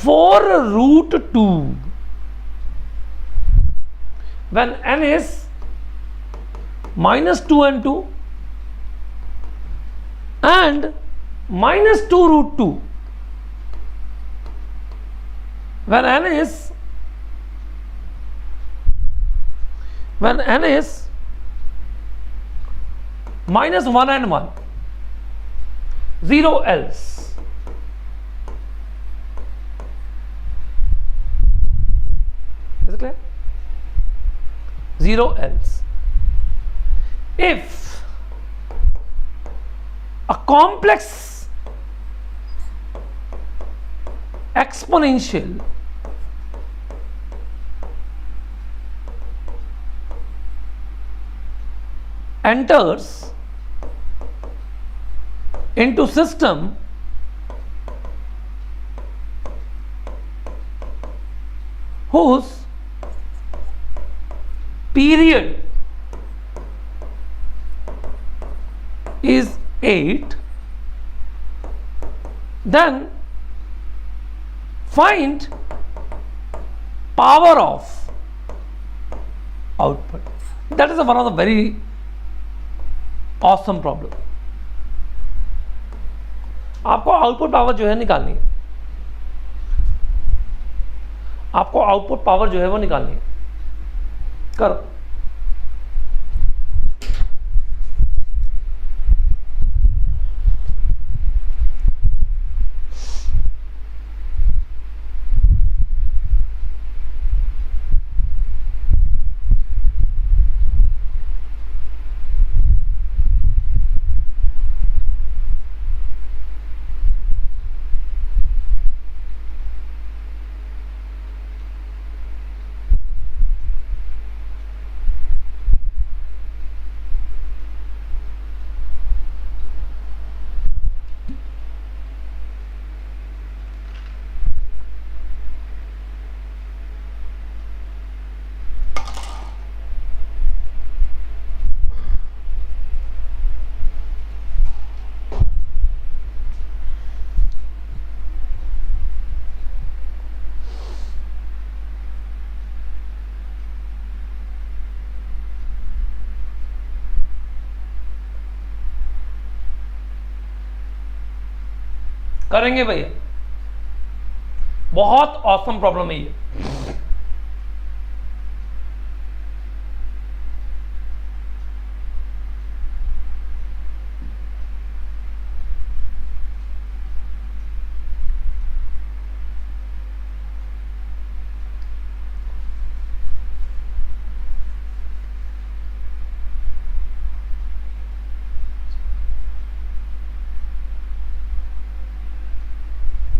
4√2 when n is -2n2 and -2√2 when n is -1 and 1, 0 else। Is it clear? 0 else. If a complex exponential enters into system whose period is 8, then find power of output. That is one of the very awesome problem. आपको output power जो है निकालनी है, आपको output power जो है वो निकालनी है, करो। करेंगे भैया, बहुत ऑसम प्रॉब्लम है ये।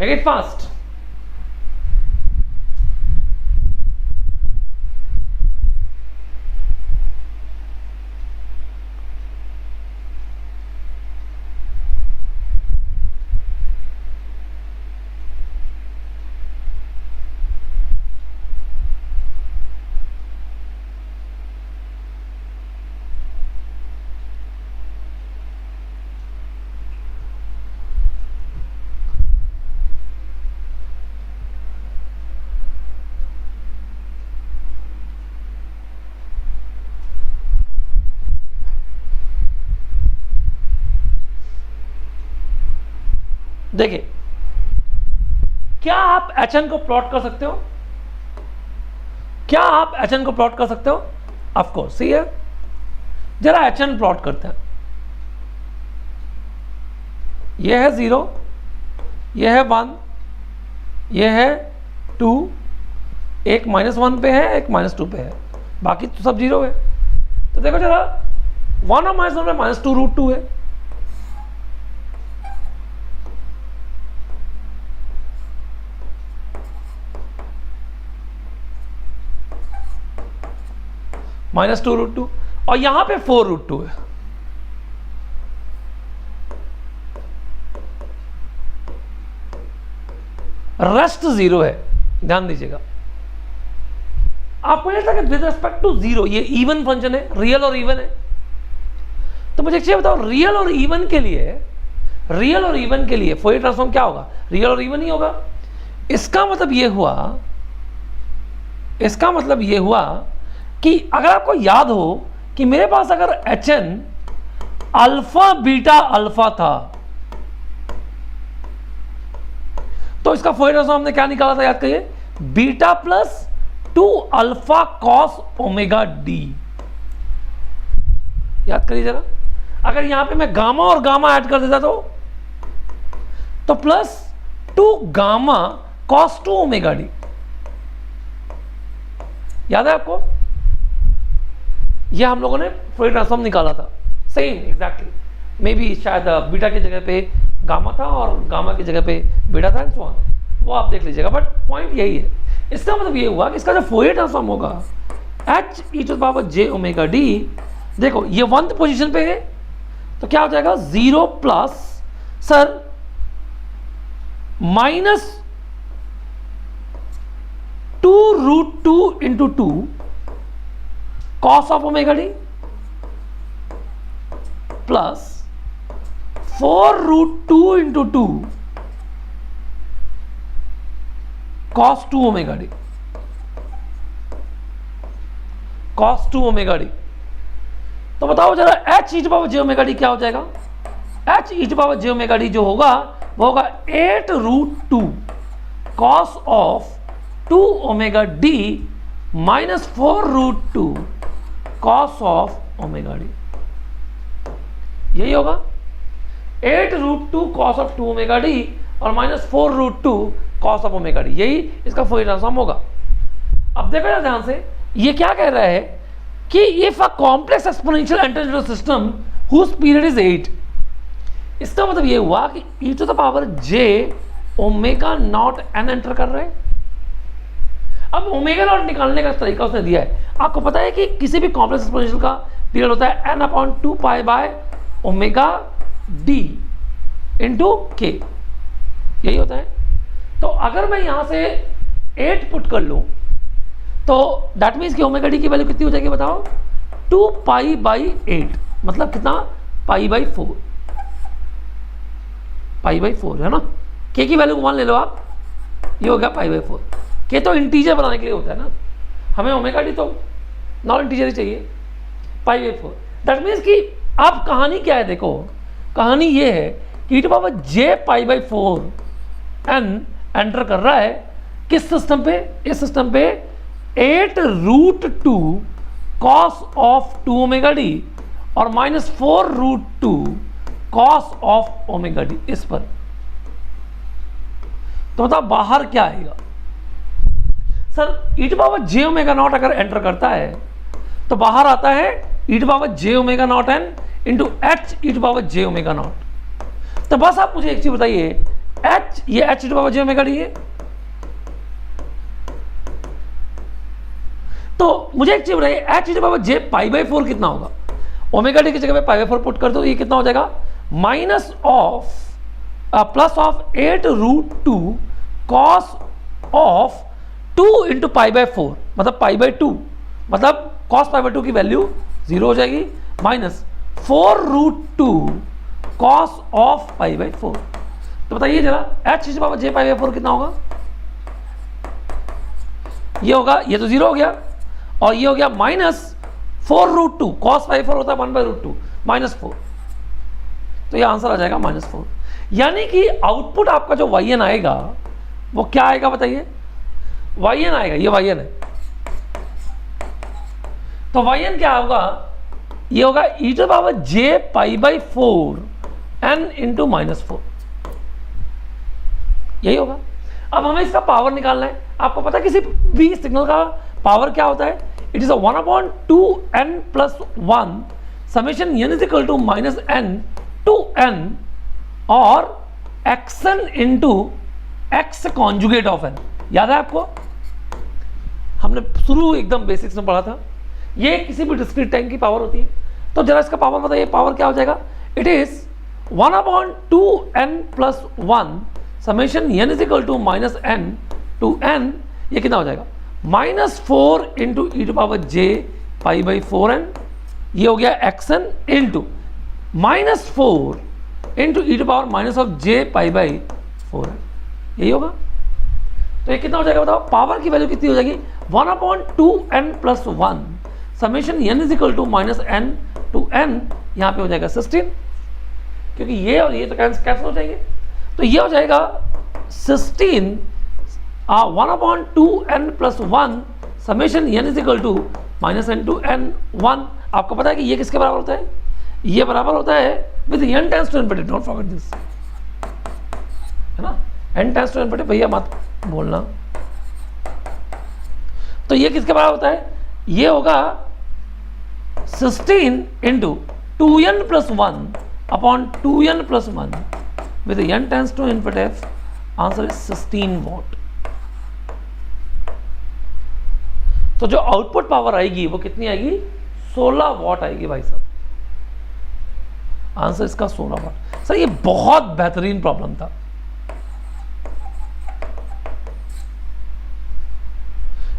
Make it fast. देखिए, क्या आप HN को प्लॉट कर सकते हो? क्या आप HN को प्लॉट कर सकते हो? ऑफ कोर्स, सी है, जरा HN प्लॉट करते हैं। यह है 0, यह है 1, यह है 2, एक -1 पे है, एक -2 पे है, बाकी तो सब 0 है। तो देखो जरा, 1 और -1 में -2√2 है, -2√2, और यहां पे 4√2 है। रेस्ट 0 है, ध्यान दीजिएगा। आपको लगता है कि विद रिस्पेक्ट टू 0 ये इवन फंक्शन है, रियल और इवन है। तो मुझे एक चीज बताओ, रियल और इवन के लिए फोरियर ट्रांसफॉर्म क्या होगा? रियल और इवन ही होगा। इसका मतलब ये हुआ कि अगर आपको याद हो कि मेरे पास अगर HN अल्फा बीटा अल्फा था, तो इसका फोरियर ट्रांसफॉर्म हमने क्या निकाला था, याद करिए, beta plus 2 alpha cos omega D. याद करिए जरा, अगर यहां पे मैं गामा और गामा ऐड कर देता तो plus 2 gamma cos 2 omega D. याद है आपको? यह हम लोगों ने फोरियर ट्रांसफॉर्म निकाला था, सेम एग्जैक्टली। मे बी शायद बीटा की जगह पे गामा था और गामा की जगह पे बीटा था, एंड सो ऑन, वो आप देख लीजिएगा। बट पॉइंट यही है। इसका मतलब ये हुआ कि इसका जो फोरियर ट्रांसफॉर्म होगा H(e⁻j⍵d), देखो ये 1th पोजीशन पे है, तो क्या हो जाएगा 0 plus sir -2√2 into 2 cos of omega d plus 4√2 into 2 cos 2 omega d, cos 2 omega d। तो बताओ जरा H(e⁻j⍵d) क्या हो जाएगा? H(e⁻j⍵d) जो होगा वो होगा 8√2 cos of 2 omega d minus 4√2 cos of omega d। यही होगा 8√2 cos of 2 omega d और -4√2 cos of omega d। यही इसका फोरियर ट्रांसफॉर्म होगा। अब देखो जरा ध्यान से, ये क्या कह रहा है कि if a complex exponential enters into system whose period is 8, इसका मतलब ये हुआ कि e⁻j⍵0 n एंटर कर रहे हैं। अब ω0 निकालने का तरीका उसने दिया है। आपको पता है कि किसी भी कॉम्प्लेक्स एक्सपोनेंशियल का पीरियड होता है n/2π/ωd इंटू k, यही होता है। तो अगर मैं यहां से 8 पुट कर लूं तो दैट मीन्स कि ω_d की वैल्यू कितनी हो जाएगी बताओ? 2π/8, मतलब कितना? π/4, π/4 है ना। k की वैल्यू को मान ले लो आप, ये हो गया π/4। k तो इंटीजर बनाने के लिए होता है ना, हमें ω_d तो नॉन इंटीजर ही चाहिए, π/4। दैट मीन्स कि अब कहानी क्या है? देखो, कहानी ये है कि e⁴ n एंटर कर रहा है किस सिस्टम पे, इस सिस्टम पे 8√2 cos ऑफ 2ωd और -4√2 cos ऑफ ωd, इस पर। तो बताओ बाहर क्या आएगा सर? e⁴ अगर एंटर करता है तो बाहर आता है e⁴n इंटू h e⁴ तो बस आप मुझे एक चीज बताइए, h ये h e⁴ है, तो मुझे एक चीज बताइए h e⁴ कितना होगा? ω_d की जगह पे π/4 पुट कर दो, ये कितना हो जाएगा? Minus of plus of 8√2 cos of 2 into π/4 मतलब π/2 मतलब cos π/2 की वैल्यू 0 हो जाएगी, माइनस 4√2 cos ऑफ π/4। तो बताइए जरा h π/4 कितना होगा? ये होगा, ये तो 0 हो गया, और ये हो गया माइनस 4√2 cos π/4 होता है 1/√2 -4, तो ये आंसर आ जाएगा -4। यानी कि आउटपुट आपका जो yn आएगा वो क्या आएगा बताइए? yn आएगा, ये yn है, तो yn क्या होगा? ये होगा e⁴ n इंटू -4, यही होगा। अब हमें इसका पावर निकालना है। आपको पता है किसी भी सिग्नल का पावर क्या होता है? It is 1/2n + 1 summation n is -n to n और xn into x conjugate of n। याद है आपको? हमने शुरू एकदम बेसिक्स में पढ़ा था। ये किसी भी डिस्क्रीट टाइम की पावर होती है। तो जरा इसका पावर बताइए, पावर क्या हो जाएगा? It is 1/2n + 1 summation n is -n to n, ये कितना हो जाएगा? -4 इंटू e⁴n, ये हो गया xn इंटू -4 इंटू e⁻⁻j⁴n, यही होगा। तो ये कितना हो जाएगा बताओ? पावर की वैल्यू कितनी हो जाएगी? 1/2n + 1 summation n is -n to n, यहाँ पे हो जाएगा 16, क्योंकि ये और ये तो कैंसिल हो जाएंगे। तो ये हो जाएगा 16 1/2n + 1 summation n is -n to n 1। आपको पता है कि ये किसके बराबर होता है? ये बराबर होता है with n tends to infinity, don't forget this, है ना? n टेंड्स टू इन्फिनिटी, भैया मत बोलना। तो ये किसके बराबर होता है? ये होगा 16 into 2n + 1/2n + 1 with n tends to infinity, answer is 16 what. तो जो आउटपुट पावर आएगी वो कितनी आएगी? 16 वॉट आएगी भाई साहब। आंसर इसका 16 वॉट। सर ये बहुत बेहतरीन प्रॉब्लम था।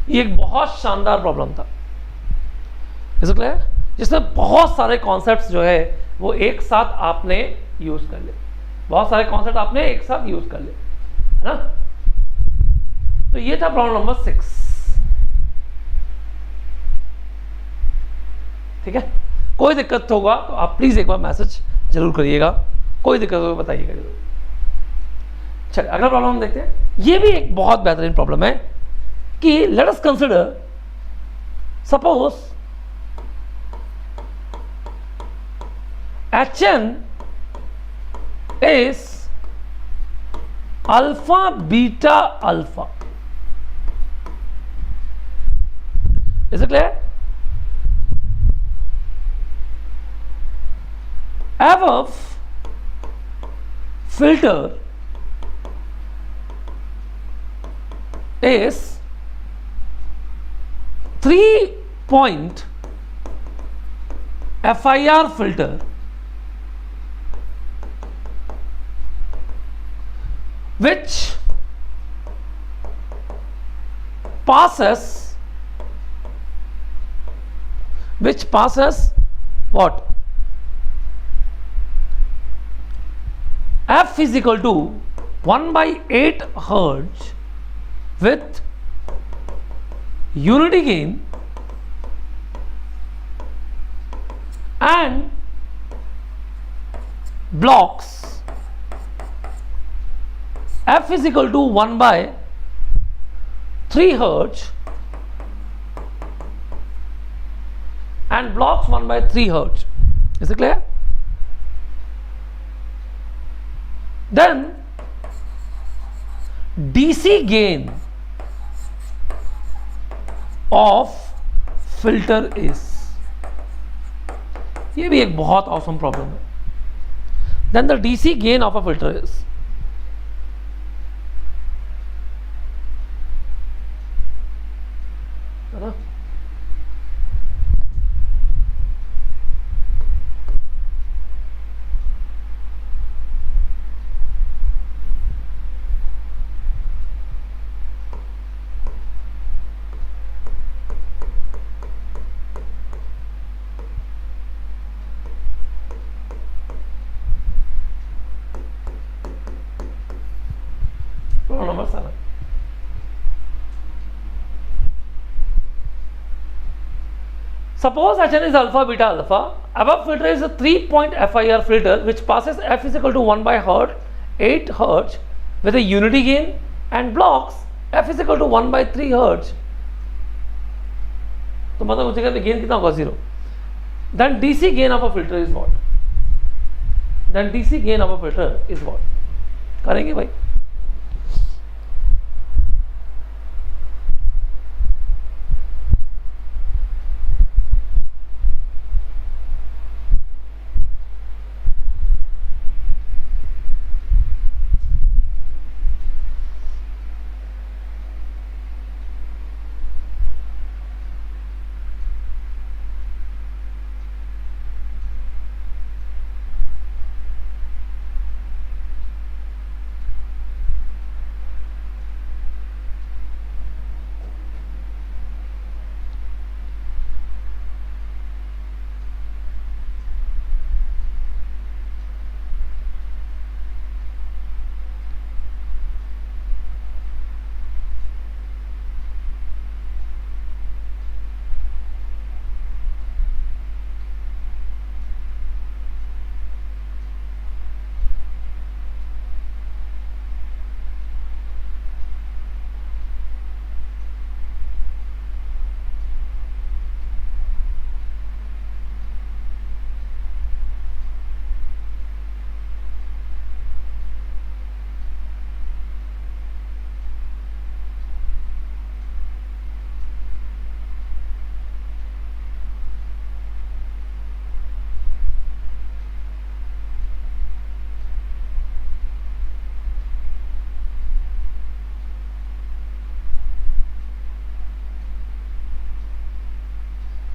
ये एक बहुत शानदार प्रॉब्लम था, इसलिए जिसमें बहुत सारे कॉन्सेप्ट्स जो है वो एक साथ आपने यूज कर लिए, बहुत सारे कॉन्सेप्ट आपने एक साथ यूज कर लिए, है ना? तो ये था प्रॉब्लम नंबर 6। ठीक है, कोई दिक्कत होगा तो आप प्लीज एक बार मैसेज जरूर करिएगा, कोई दिक्कत होगा बताइएगा जरूर। चलिए अगला प्रॉब्लम हम देखते हैं। ये भी एक बहुत बेहतरीन प्रॉब्लम है कि let us consider, suppose Hn is alpha beta alpha. Is it clear? Above filter is 3-point FIR filter which passes what? F is equal to 1/8 Hertz with unity gain and blocks f is equal to 1 by 3 hertz and blocks 1 by 3 hertz. Is it clear? Then DC gain of filter is, ये भी एक बहुत awesome problem है. Then the DC gain of a filter is, है ना? Number 7. Suppose HN is alpha beta alpha. Above filter is a 3-point FIR filter which passes f is equal to 1 by 8 hertz with a unity gain and blocks f is equal to 1 by 3 hertz. तो मतलब उस जगह पे gain कितना होगा? 0. Then DC gain of a filter is what? Then DC gain of a filter is what? करेंगे भाई.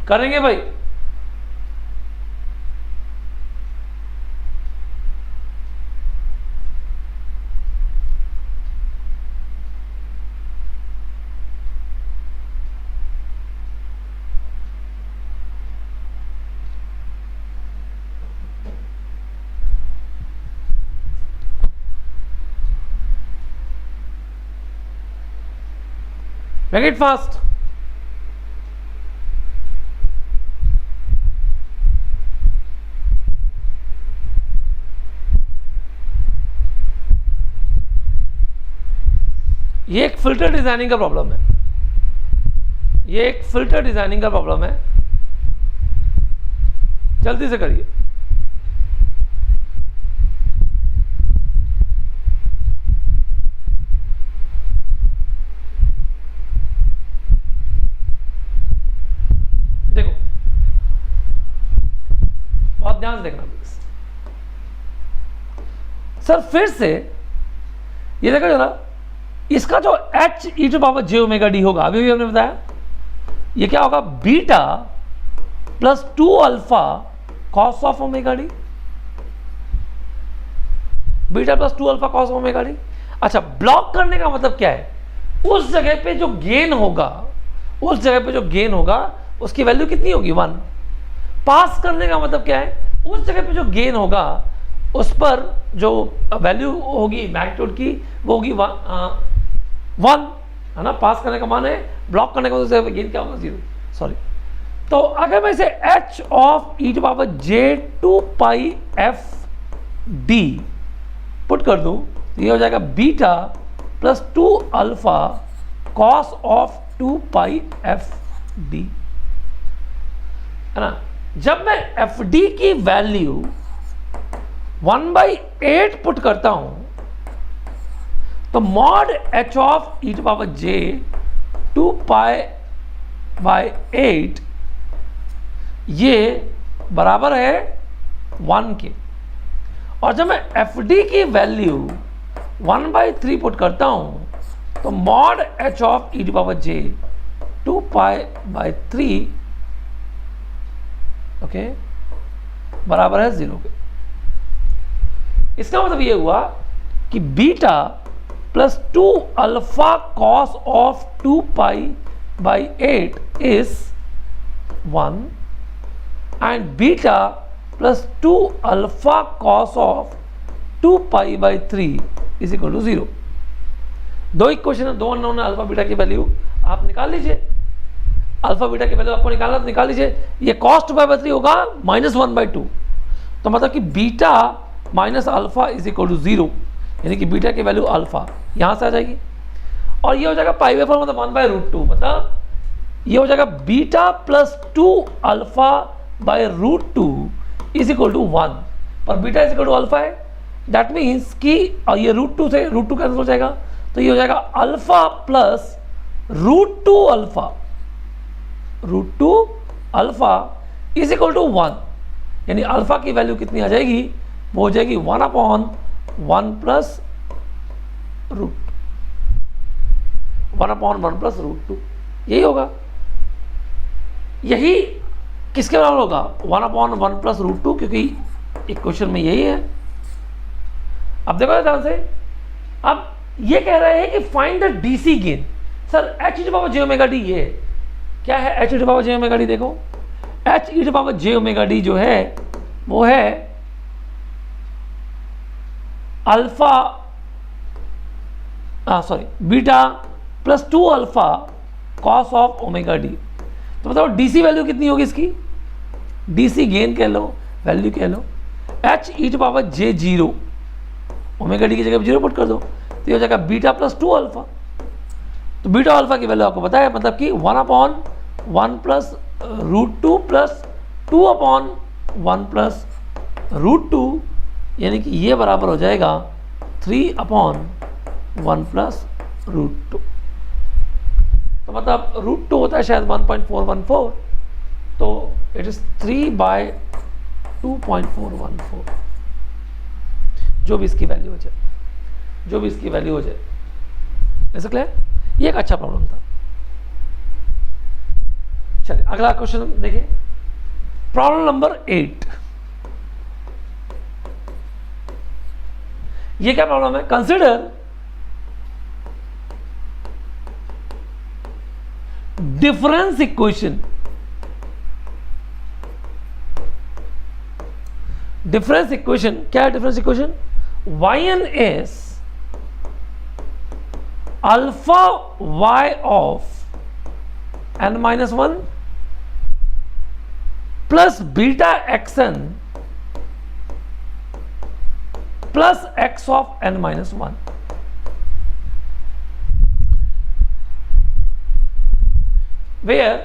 करेंगे भाई. Make it fast. ये एक फिल्टर डिजाइनिंग का प्रॉब्लम है. ये एक फिल्टर डिजाइनिंग का प्रॉब्लम है. जल्दी से करिए. देखो बहुत ध्यान से देखना प्लीज. सर फिर से ये देखो जरा, इसका जो h e to power j omega d होगा, अभी भी हमने बताया, ये क्या होगा? Beta plus 2 alpha cos of omega d. Beta plus 2 alpha cos of omega d. अच्छा, ब्लॉक करने का मतलब क्या है? उस जगह पे जो गेन होगा, उस जगह पे जो गेन होगा उसकी वैल्यू कितनी होगी? 1. पास करने का मतलब क्या है? उस जगह पे जो गेन होगा उस पर जो वैल्यू होगी मैग्नीट्यूड की वो होगी 1, है ना. पास करने का मान है, ब्लॉक करने का मतलब गेन क्या होगा? 0. सॉरी. तो अगर मैं इसे h of e to power j 2 pi f d put कर दूं तो ये हो जाएगा beta plus 2 alpha cos of 2 pi f d, है ना। जब मैं एफ डी की वैल्यू 1/8 पुट करता हूं तो mod h of e to power j 2 pi by 8 ये बराबर है 1 के। और जब मैं एफ डी की वैल्यू 1/3 पुट करता हूं तो mod h of e to power j 2 pi by 3 okay बराबर है 0 के। इसका मतलब ये हुआ कि beta plus 2 alpha cos of 2 pi by 8 is 1 and beta plus 2 alpha cos of 2 pi by 3 is equal to 0। दो इक्वेशन है, दो अननोन है, अल्फा बीटा की वैल्यू आप निकाल लीजिए। अल्फा बीटा की वैल्यू आपको निकालना तो निकाल लीजिए। ये कॉस 2 पाई बाई 3 होगा -1/2, तो मतलब कि beta minus alpha is equal to 0, यानी कि बीटा की वैल्यू अल्फा यहां से आ जाएगी। और ये हो जाएगा पाई बाई 4 मतलब 1/√2, मतलब ये हो जाएगा beta plus 2 alpha by √2 is equal to 1, पर beta is equal to alpha है। दैट मीन्स कि ये √2 से √2 कैंसिल हो जाएगा, तो ये हो जाएगा alpha plus √2 alpha, √2 alpha is equal to 1, यानी अल्फा की वैल्यू कितनी आ जाएगी, वो हो जाएगी 1/1 प्लस √2, 1/1 प्लस √2, यही होगा। यही किसके बराबर होगा, 1/1 प्लस √2, क्योंकि इक्वेशन में यही है। अब देखो ध्यान से, अब ये कह रहे हैं कि find the DC gain. Sir h e to power j omega d ये क्या है, h e to power j omega d देखो, h e to power j omega d जो है वो है alpha beta plus 2 alpha cos of omega d. तो मतलब डीसी वैल्यू कितनी होगी इसकी, डीसी गेन कह लो, वैल्यू कह लो, h e to power j 0, omega D की जगह 0 पुट कर दो, तो ये हो जाएगा बीटा प्लस 2 अल्फा। तो बीटा अल्फा की वैल्यू आपको पता है, मतलब कि 1/1 प्लस √2 प्लस 2/1 प्लस √2, यानी कि ये बराबर हो जाएगा 3/1 प्लस √2। तो मतलब √2 होता है शायद 1.414, तो इट इज 3/2.414, जो भी इसकी वैल्यू हो जाए, जो भी इसकी वैल्यू हो जाए। ऐसा क्लियर, ये एक अच्छा प्रॉब्लम था। चलिए अगला क्वेश्चन देखिए, प्रॉब्लम नंबर 8। ये क्या प्रॉब्लम है, consider difference equation, difference equation क्या है, difference equation yn is alpha y of n-1 plus beta xn plus x of n-1, where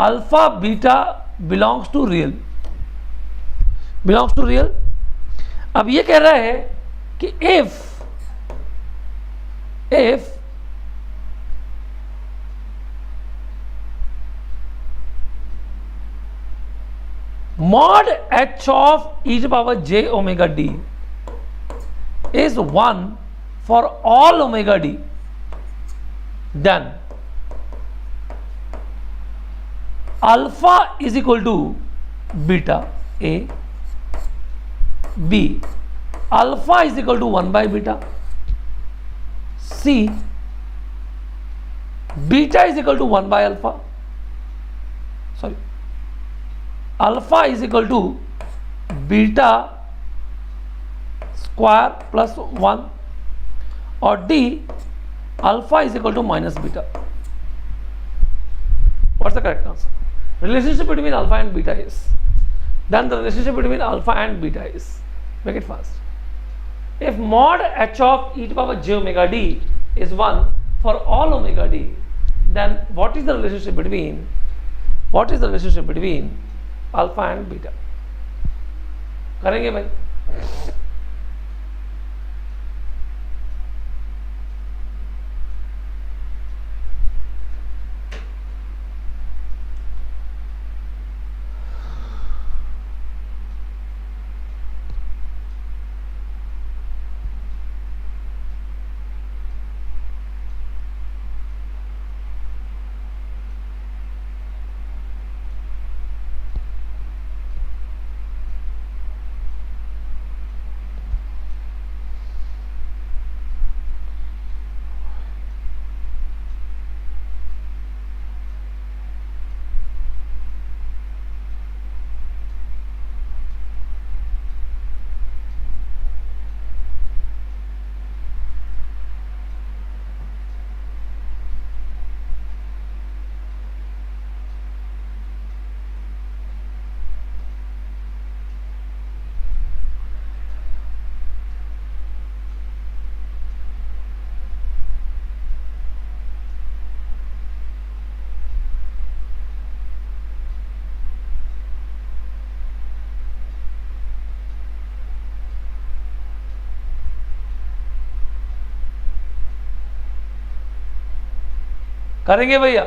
alpha beta belongs to real, अब ये कह रहा है कि if mod h of e to power j omega d is 1 for all omega d, then alpha is equal to beta a, b alpha is equal to 1 by beta, c beta is equal to 1 by alpha, sorry alpha is equal to beta square plus 1, और d alpha is equal to minus beta. What's the correct answer? Relationship between alpha and beta is, then the relationship between alpha and beta is, make it fast. if mod h of e to power j omega d is 1 for all omega d, then what is the relationship between alpha and beta? करेंगे भाई. करेंगे भैया.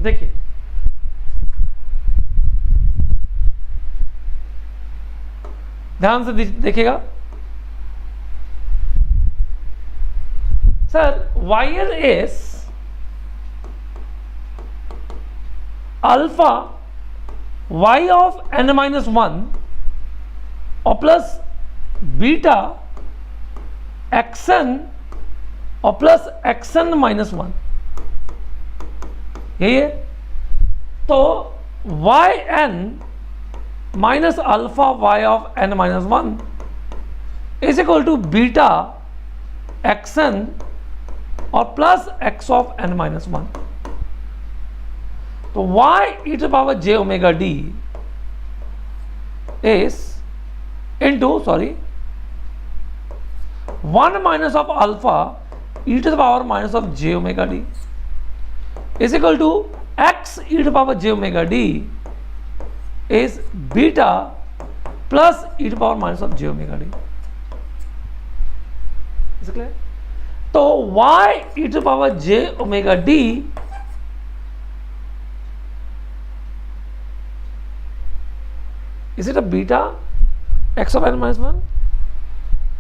देखिए ध्यान से देखिएगा sir, YL is alpha y of n minus 1 और plus beta xn और प्लस xn माइनस 1, यही है. तो yn minus alpha y of n minus 1 is equal to beta xn और plus x of n minus 1. तो y e to power j omega d is into 1 minus of alpha e to the power minus of j omega d is equal to x e to the power j omega d is beta plus e to the power minus of j omega d. Is it clear? तो y e to the power j omega d is it a beta x of n minus 1?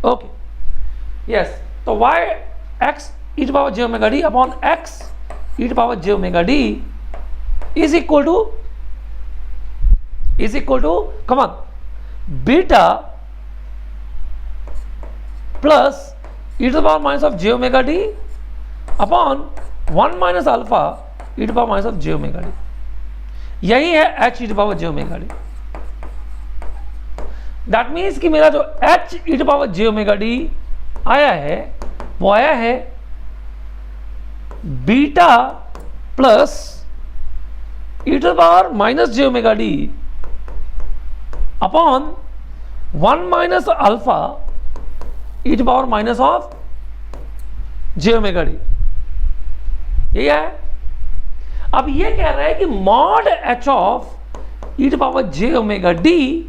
Okay. Yes. तो y x e to the power j omega d upon x e to the power j omega d is equal to come on beta plus e to the power minus of j omega d upon 1 minus alpha e to power minus of j omega d, यही है h e to power j omega d. दैट means कि मेरा जो h e to power j omega d आया है वो आया है beta plus e to power minus j omega d upon 1 minus alpha e to power minus of j omega d, यही है। अब ये कह रहा है कि mod h of e to power j omega d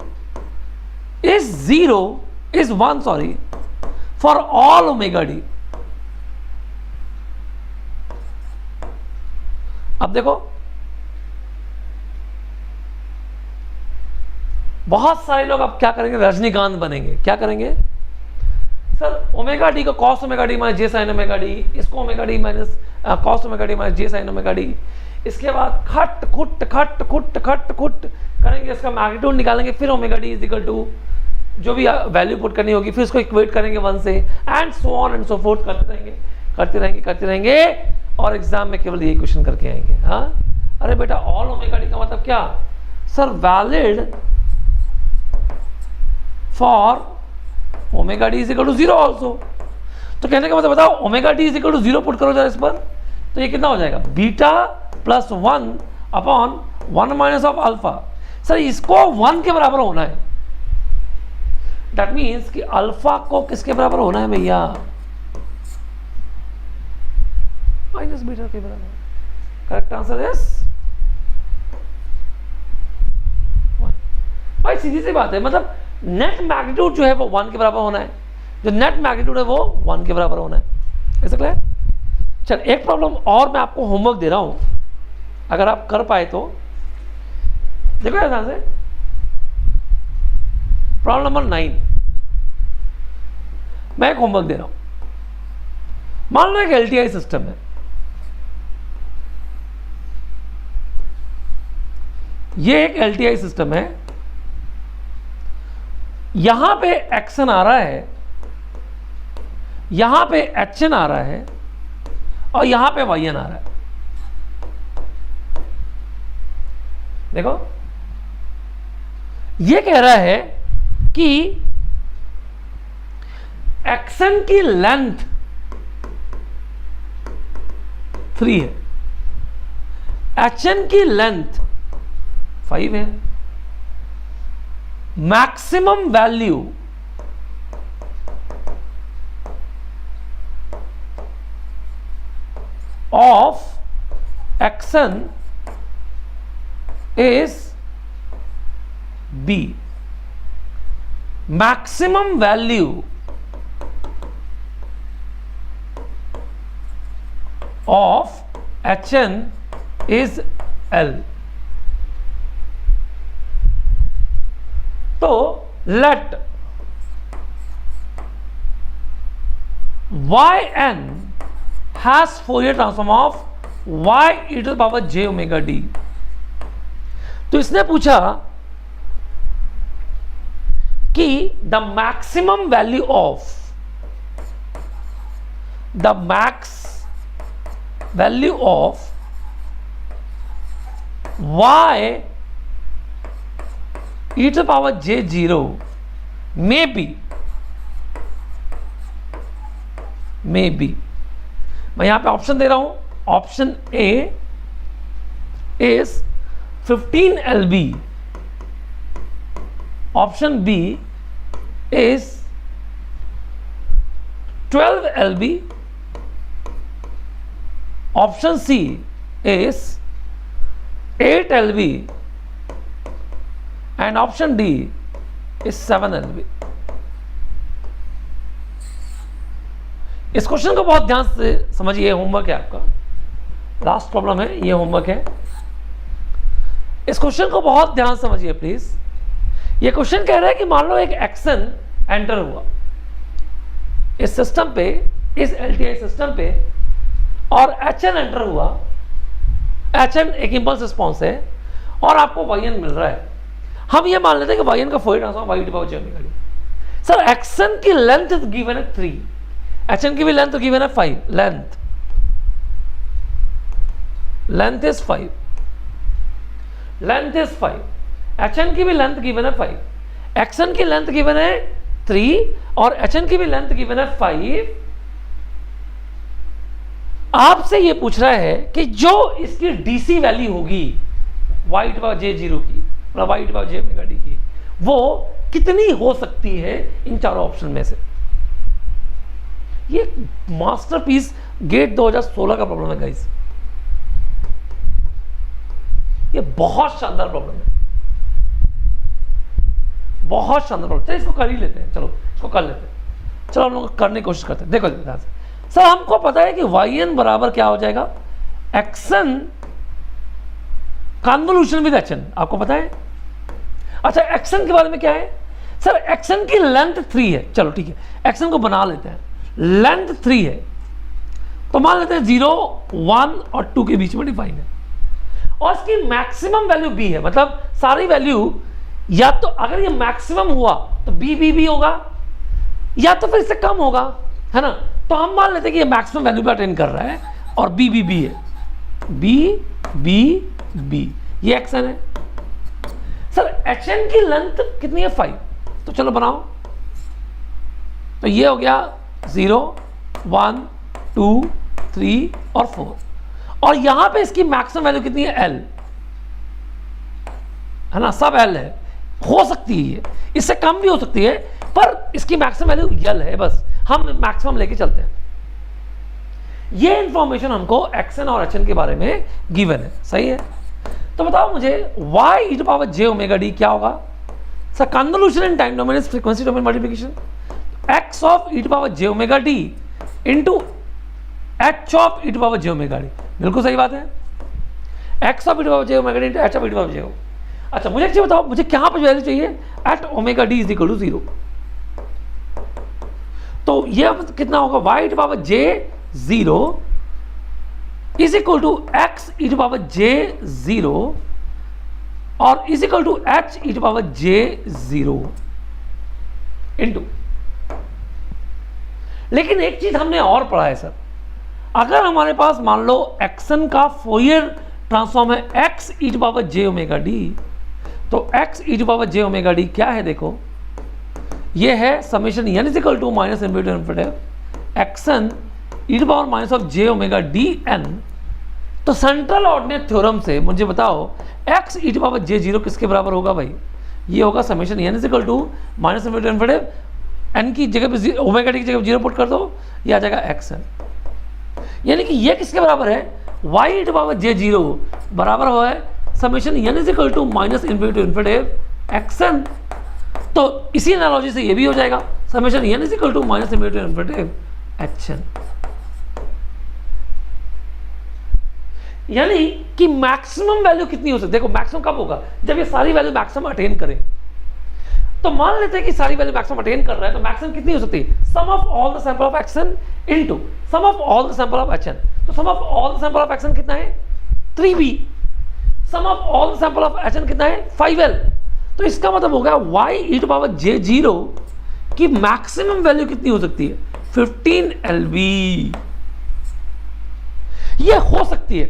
is 1 sorry for all omega d. अब देखो बहुत सारे लोग अब क्या करेंगे, रजनीकांत बनेंगे। क्या करेंगे सर, ओमेगा डी को cos omega d minus j sine omega d, इसको omega d minus cos omega d minus j sine omega d, इसके बाद खट खुट खट खुट खट खुट करेंगे, इसका मैग्नीट्यूड निकालेंगे, फिर omega d is equal to जो भी वैल्यू पुट करनी होगी, फिर इसको इक्वेट करेंगे 1 से, and so on and so fourth करते रहेंगे और एग्जाम में केवल यही क्वेश्चन करके आएंगे। हाँ, अरे बेटा ऑल ओमेगा डी का मतलब क्या sir, valid for omega d is equal to 0 also. तो कहने का मतलब बताओ, omega d is equal to 0 put करो जरा इस पर, तो ये कितना हो जाएगा, beta plus 1 upon 1 minus of alpha. Sir इसको 1 के बराबर होना है, दैट मीन्स कि अल्फा को किसके बराबर होना है भैया, माइनस बीटा के बराबर। Correct answer is 1। भाई सीधी सी बात है, मतलब नेट मैग्नीट्यूड जो है वो 1 के बराबर होना है, जो नेट मैग्नीट्यूड है वो 1 के बराबर होना है। ऐसा क्लियर? चल एक प्रॉब्लम और मैं आपको होमवर्क दे रहा हूं, अगर आप कर पाए तो देखो ऐसा से। प्रॉब्लम नंबर 9 मैं एक होमवर्क दे रहा हूं। मान लो एक एलटीआई सिस्टम है, ये एक एलटीआई सिस्टम है, यहां पे एक्सन आ रहा है, यहां पे एचएन आ रहा है और यहां पे वाईएन आ रहा है। देखो ये कह रहा है कि एक्सन की लेंथ 3 है, एचएन की लेंथ 5 है, maximum value of x n is b, maximum value of h n is l. तो let yn has Fourier transform of y e to the power j omega d। तो इसने पूछा कि the maximum value of y e to the power j0 may be मैं यहां पे option दे रहा हूं। Option A is 15 LB, option B is 12 LB, option C is 8 LB and option D is 7 LB। इस क्वेश्चन को बहुत ध्यान से समझिए, होमवर्क है आपका, लास्ट प्रॉब्लम है, ये होमवर्क है। इस क्वेश्चन को बहुत ध्यान से समझिए प्लीज। ये क्वेश्चन कह रहा है कि मान लो एक एक्शन एंटर हुआ इस सिस्टम पे, इस एलटीआई सिस्टम पे, और एचएन एंटर हुआ। एचएन एक इंपल्स रिस्पॉन्स है और आपको वाईएन मिल रहा है। हम ये मान लेते हैं कि वाईएन का Fourier transform y t power j omega d. सर एक्शन की लेंथ इज गिवन है 3, एचएन की भी लेंथ तो गिवन है 5 length. Length is 5, length is 5, HN की भी लेंथ गिवन है 5, XN की लेंथ गिवन है 3 और HN की भी लेंथ गिवन है 5। आपसे ये पूछ रहा है कि जो इसकी DC वैल्यू होगी y/j0 की, मतलब y/j डी की, वो कितनी हो सकती है इन चारों ऑप्शन में से। ये मास्टरपीस गेट 2016 का प्रॉब्लम है गाइस, ये बहुत शानदार प्रॉब्लम है, बहुत शानदार प्रॉब्लम। चलो इसको कर ही लेते हैं, चलो इसको कर लेते हैं, चलो हम लोग करने की कोशिश करते हैं। देखो ध्यान से सर, हमको पता है कि yn बराबर क्या हो जाएगा, xn कन्वोल्यूशन विद HN, आपको पता है। अच्छा xn के बारे में क्या है सर, xn की लेंथ 3 है, चलो ठीक है, xn को बना लेते हैं, लेंथ 3 है तो मान लेते हैं 0, 1 और 2 के बीच में डिफाइन है, और इसकी मैक्सिमम वैल्यू b है, मतलब सारी वैल्यू या तो अगर ये मैक्सिमम हुआ तो b होगा या तो फिर इससे कम होगा, है ना। तो हम मान लेते हैं कि ये मैक्सिमम वैल्यू पे अटेंड कर रहा है और b है, b ये xn है। सर HN की लेंथ कितनी है 5, तो चलो बनाओ, तो ये हो गया 0, 1, 2, 3 और 4, और यहां पे इसकी मैक्सिमम वैल्यू कितनी है L, है ना, सब L है, हो सकती है ये इससे कम भी हो सकती है, पर इसकी मैक्सिमम वैल्यू L है, बस हम मैक्सिमम लेके चलते हैं। ये इंफॉर्मेशन हमको XN और HN के बारे में गिवन है, सही है। तो बताओ मुझे y/j⍵d क्या होगा sir, convolution in time domain is frequency domain multiplication, x of e⁻j⍵d into h of e⁻j⍵d, बिल्कुल सही बात है, x of e⁻j⍵d into h of e⁻j। अच्छा मुझे एक चीज बताओ, मुझे क्या पे वैल्यू चाहिए, at ω d is equal to 0, तो ये कितना होगा y/j0 is equal to x e⁻j0 और is equal to h e⁻j0 into. लेकिन एक चीज हमने और पढ़ा है सर, अगर हमारे पास मान लो xn का फोरियर ट्रांसफॉर्म है x e⁻j⍵d, तो x e⁻j⍵d क्या है, देखो ये है summation n is equal to minus xn e⁻j⍵dn। तो सेंट्रल ऑर्डिनेट थ्योरम से मुझे बताओ x e⁻j0 किसके बराबर होगा भाई, ये होगा summation n is equal to minus n की जगह पे ω की जगह 0 पुट कर दो, ये आ जाएगा xn, यानी कि ये किसके बराबर है, y e⁻j0 बराबर हुआ है summation n is equal to minus xn। तो इसी एनालॉजी से ये भी हो जाएगा summation n is equal to minus hn, यानी कि मैक्सिमम वैल्यू कितनी हो सकती है। देखो मैक्सिमम कब होगा, जब ये सारी वैल्यू मैक्सिमम अटेन करे। तो मान लेते हैं कि सारी वैल्यू मैक्सिमम अटेन कर रहा है, तो मैक्सिमम कितनी हो सकती है, sum of all the sample of xn into sum of all the sample of hn। तो sum of all the sample of xn कितना है 3b, sum of all the sample of hn कितना है 5l। तो इसका मतलब हो गया y/j0 की मैक्सिमम वैल्यू कितनी हो सकती है 15lb। ये हो सकती है,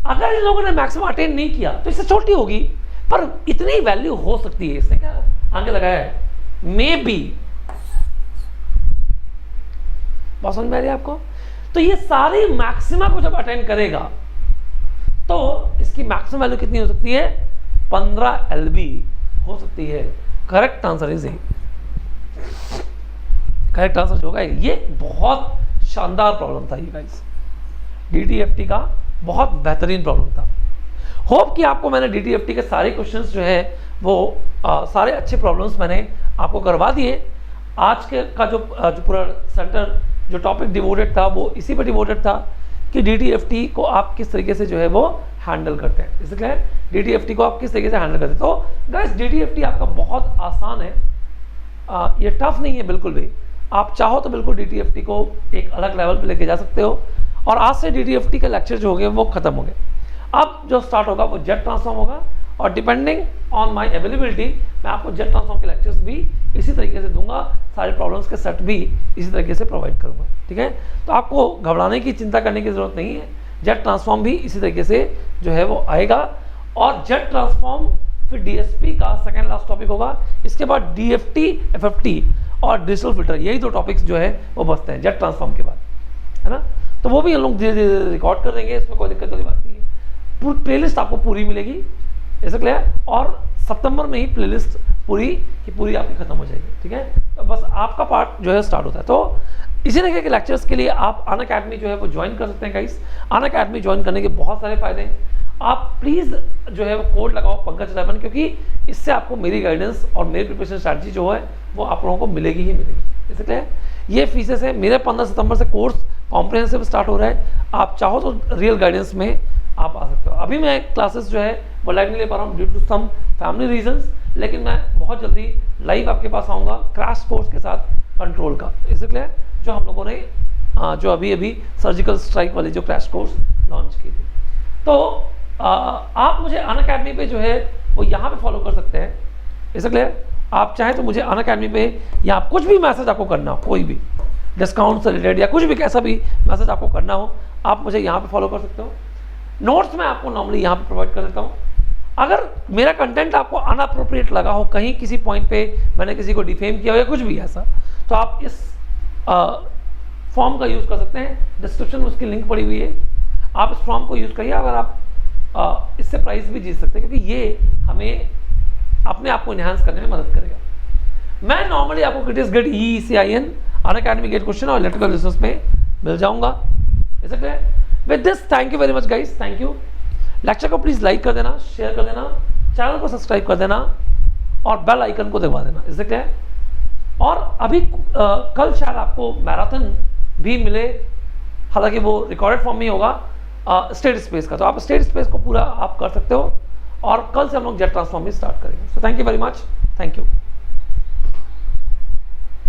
अगर इन लोगों ने मैक्सिमम अटेन नहीं किया तो इससे छोटी होगी, पर इतनी वैल्यू हो सकती है, इसने क्या आगे लगाया है मे बी। बात समझ में आ रही है आपको। तो ये सारी मैक्सिमा को जब अटेन करेगा तो इसकी मैक्सिमम वैल्यू कितनी हो सकती है 15lb हो सकती है। Correct answer is a, correct answer जो होगा ये बहुत शानदार प्रॉब्लम था ये गाइस, DTFT का बहुत बेहतरीन प्रॉब्लम था। होप कि आपको मैंने DTFT के सारे क्वेश्चंस जो है वो सारे अच्छे प्रॉब्लम्स मैंने आपको करवा दिए। आज के का जो पूरा सेंटर जो टॉपिक डिवोटेड था वो इसी पर डिवोटेड था कि DTFT को आप किस तरीके से जो है वो हैंडल करते हैं। इसलिए DTFT को आप किस तरीके से हैंडल करते हैं। तो गाइस DTFT आपका बहुत आसान है, ये टफ नहीं है बिल्कुल भी। आप चाहो तो बिल्कुल DTFT को एक अलग लेवल पे लेके जा सकते हो। और आज से DTFT के लेक्चर जो हो गए वो खत्म हो गए। अब जो स्टार्ट होगा वो जेट ट्रांसफॉर्म होगा, और डिपेंडिंग ऑन माय अवेलेबिलिटी मैं आपको जेट ट्रांसफॉर्म के लेक्चर्स भी इसी तरीके से दूंगा, सारे प्रॉब्लम्स के सेट भी इसी तरीके से प्रोवाइड करूंगा। ठीक है, तो आपको घबराने की चिंता करने की ज़रूरत नहीं है। जेट ट्रांसफॉर्म भी इसी तरीके से जो है वो आएगा, और जेट ट्रांसफॉर्म फिर डीएसपी का सेकेंड लास्ट टॉपिक होगा, इसके बाद डीएफटी, एफएफटी और डिजिटल फिल्टर, यही 2 टॉपिक्स जो है वो बचते हैं जेट ट्रांसफॉर्म के बाद, है ना। तो वो भी हम लोग धीरे धीरे रिकॉर्ड कर देंगे, इसमें कोई दिक्कत वाली बात नहीं है। प्लेलिस्ट आपको पूरी मिलेगी, ऐसा क्लियर, और सितंबर में ही प्लेलिस्ट पूरी की पूरी आपकी खत्म हो जाएगी, ठीक है। तो बस आपका पार्ट जो है स्टार्ट होता है। तो इसी तरह के लेक्चर्स के लिए आप अनअकैडमी जो है वो ज्वाइन कर सकते हैं गाइस। अनअकैडमी ज्वाइन करने के बहुत सारे फायदे हैं। आप प्लीज़ जो है वो कोड लगाओ पंकज रायमन, क्योंकि इससे आपको मेरी गाइडेंस और मेरी प्रिपरेशन स्ट्रैटेजी जो है वो आप लोगों को मिलेगी ही मिलेगी, इसलिए ये फीसेस है। मेरे 15 सितंबर से कोर्स कॉम्प्रिहेंसिव स्टार्ट हो रहा है, आप चाहो तो रियल गाइडेंस में आप आ सकते हो। अभी मैं क्लासेस जो है वो लाइव नहीं ले पा रहा हूँ due to some family reasons, लेकिन मैं बहुत जल्दी लाइव आपके पास आऊँगा क्रैश कोर्स के साथ कंट्रोल का, इसलिए जो हम लोगों ने जो अभी सर्जिकल स्ट्राइक वाली जो क्रैश कोर्स लॉन्च की थी। तो आप मुझे अनअकैडमी पे जो है वो यहाँ पे फॉलो कर सकते हैं, इसलिए आप चाहें तो मुझे अनअकैडमी पे या आप कुछ भी मैसेज आपको करना हो, कोई भी डिस्काउंट से रिलेटेड या कुछ भी कैसा भी मैसेज आपको करना हो, आप मुझे यहाँ पे फॉलो कर सकते हो। नोट्स मैं आपको नॉर्मली यहाँ पे प्रोवाइड कर देता हूँ। अगर मेरा कंटेंट आपको अनअप्रोप्रिएट लगा हो, कहीं किसी पॉइंट पे मैंने किसी को डिफेम किया हो या कुछ भी ऐसा, तो आप इस फॉर्म का यूज़ कर सकते हैं। डिस्क्रिप्शन में उसकी लिंक पड़ी हुई है, आप इस फॉर्म को यूज़ करिए। अगर आप इससे प्राइस भी जीत सकते हैं, क्योंकि ये हमें अपने आप को इन्हांस करने में मदद करेगा। मैं नॉर्मली आपको critics gate ECIN, Unacademy gate question और इलेक्ट्रिकल बिजनेस में मिल जाऊंगा। With this thank you very much guys, thank you. Lecture को प्लीज़ लाइक कर देना, शेयर कर देना, चैनल को सब्सक्राइब कर देना और बेल आइकन को दबा देना, इससे क्या है। और अभी कल शायद आपको मैराथन भी मिले, हालांकि वो रिकॉर्डेड फॉर्म में ही होगा स्टेट स्पेस का, तो आप स्टेट स्पेस को पूरा आप कर सकते हो। और कल से हम लोग जेट ट्रांसफॉर्म भी स्टार्ट करेंगे। So thank you very much, thank you.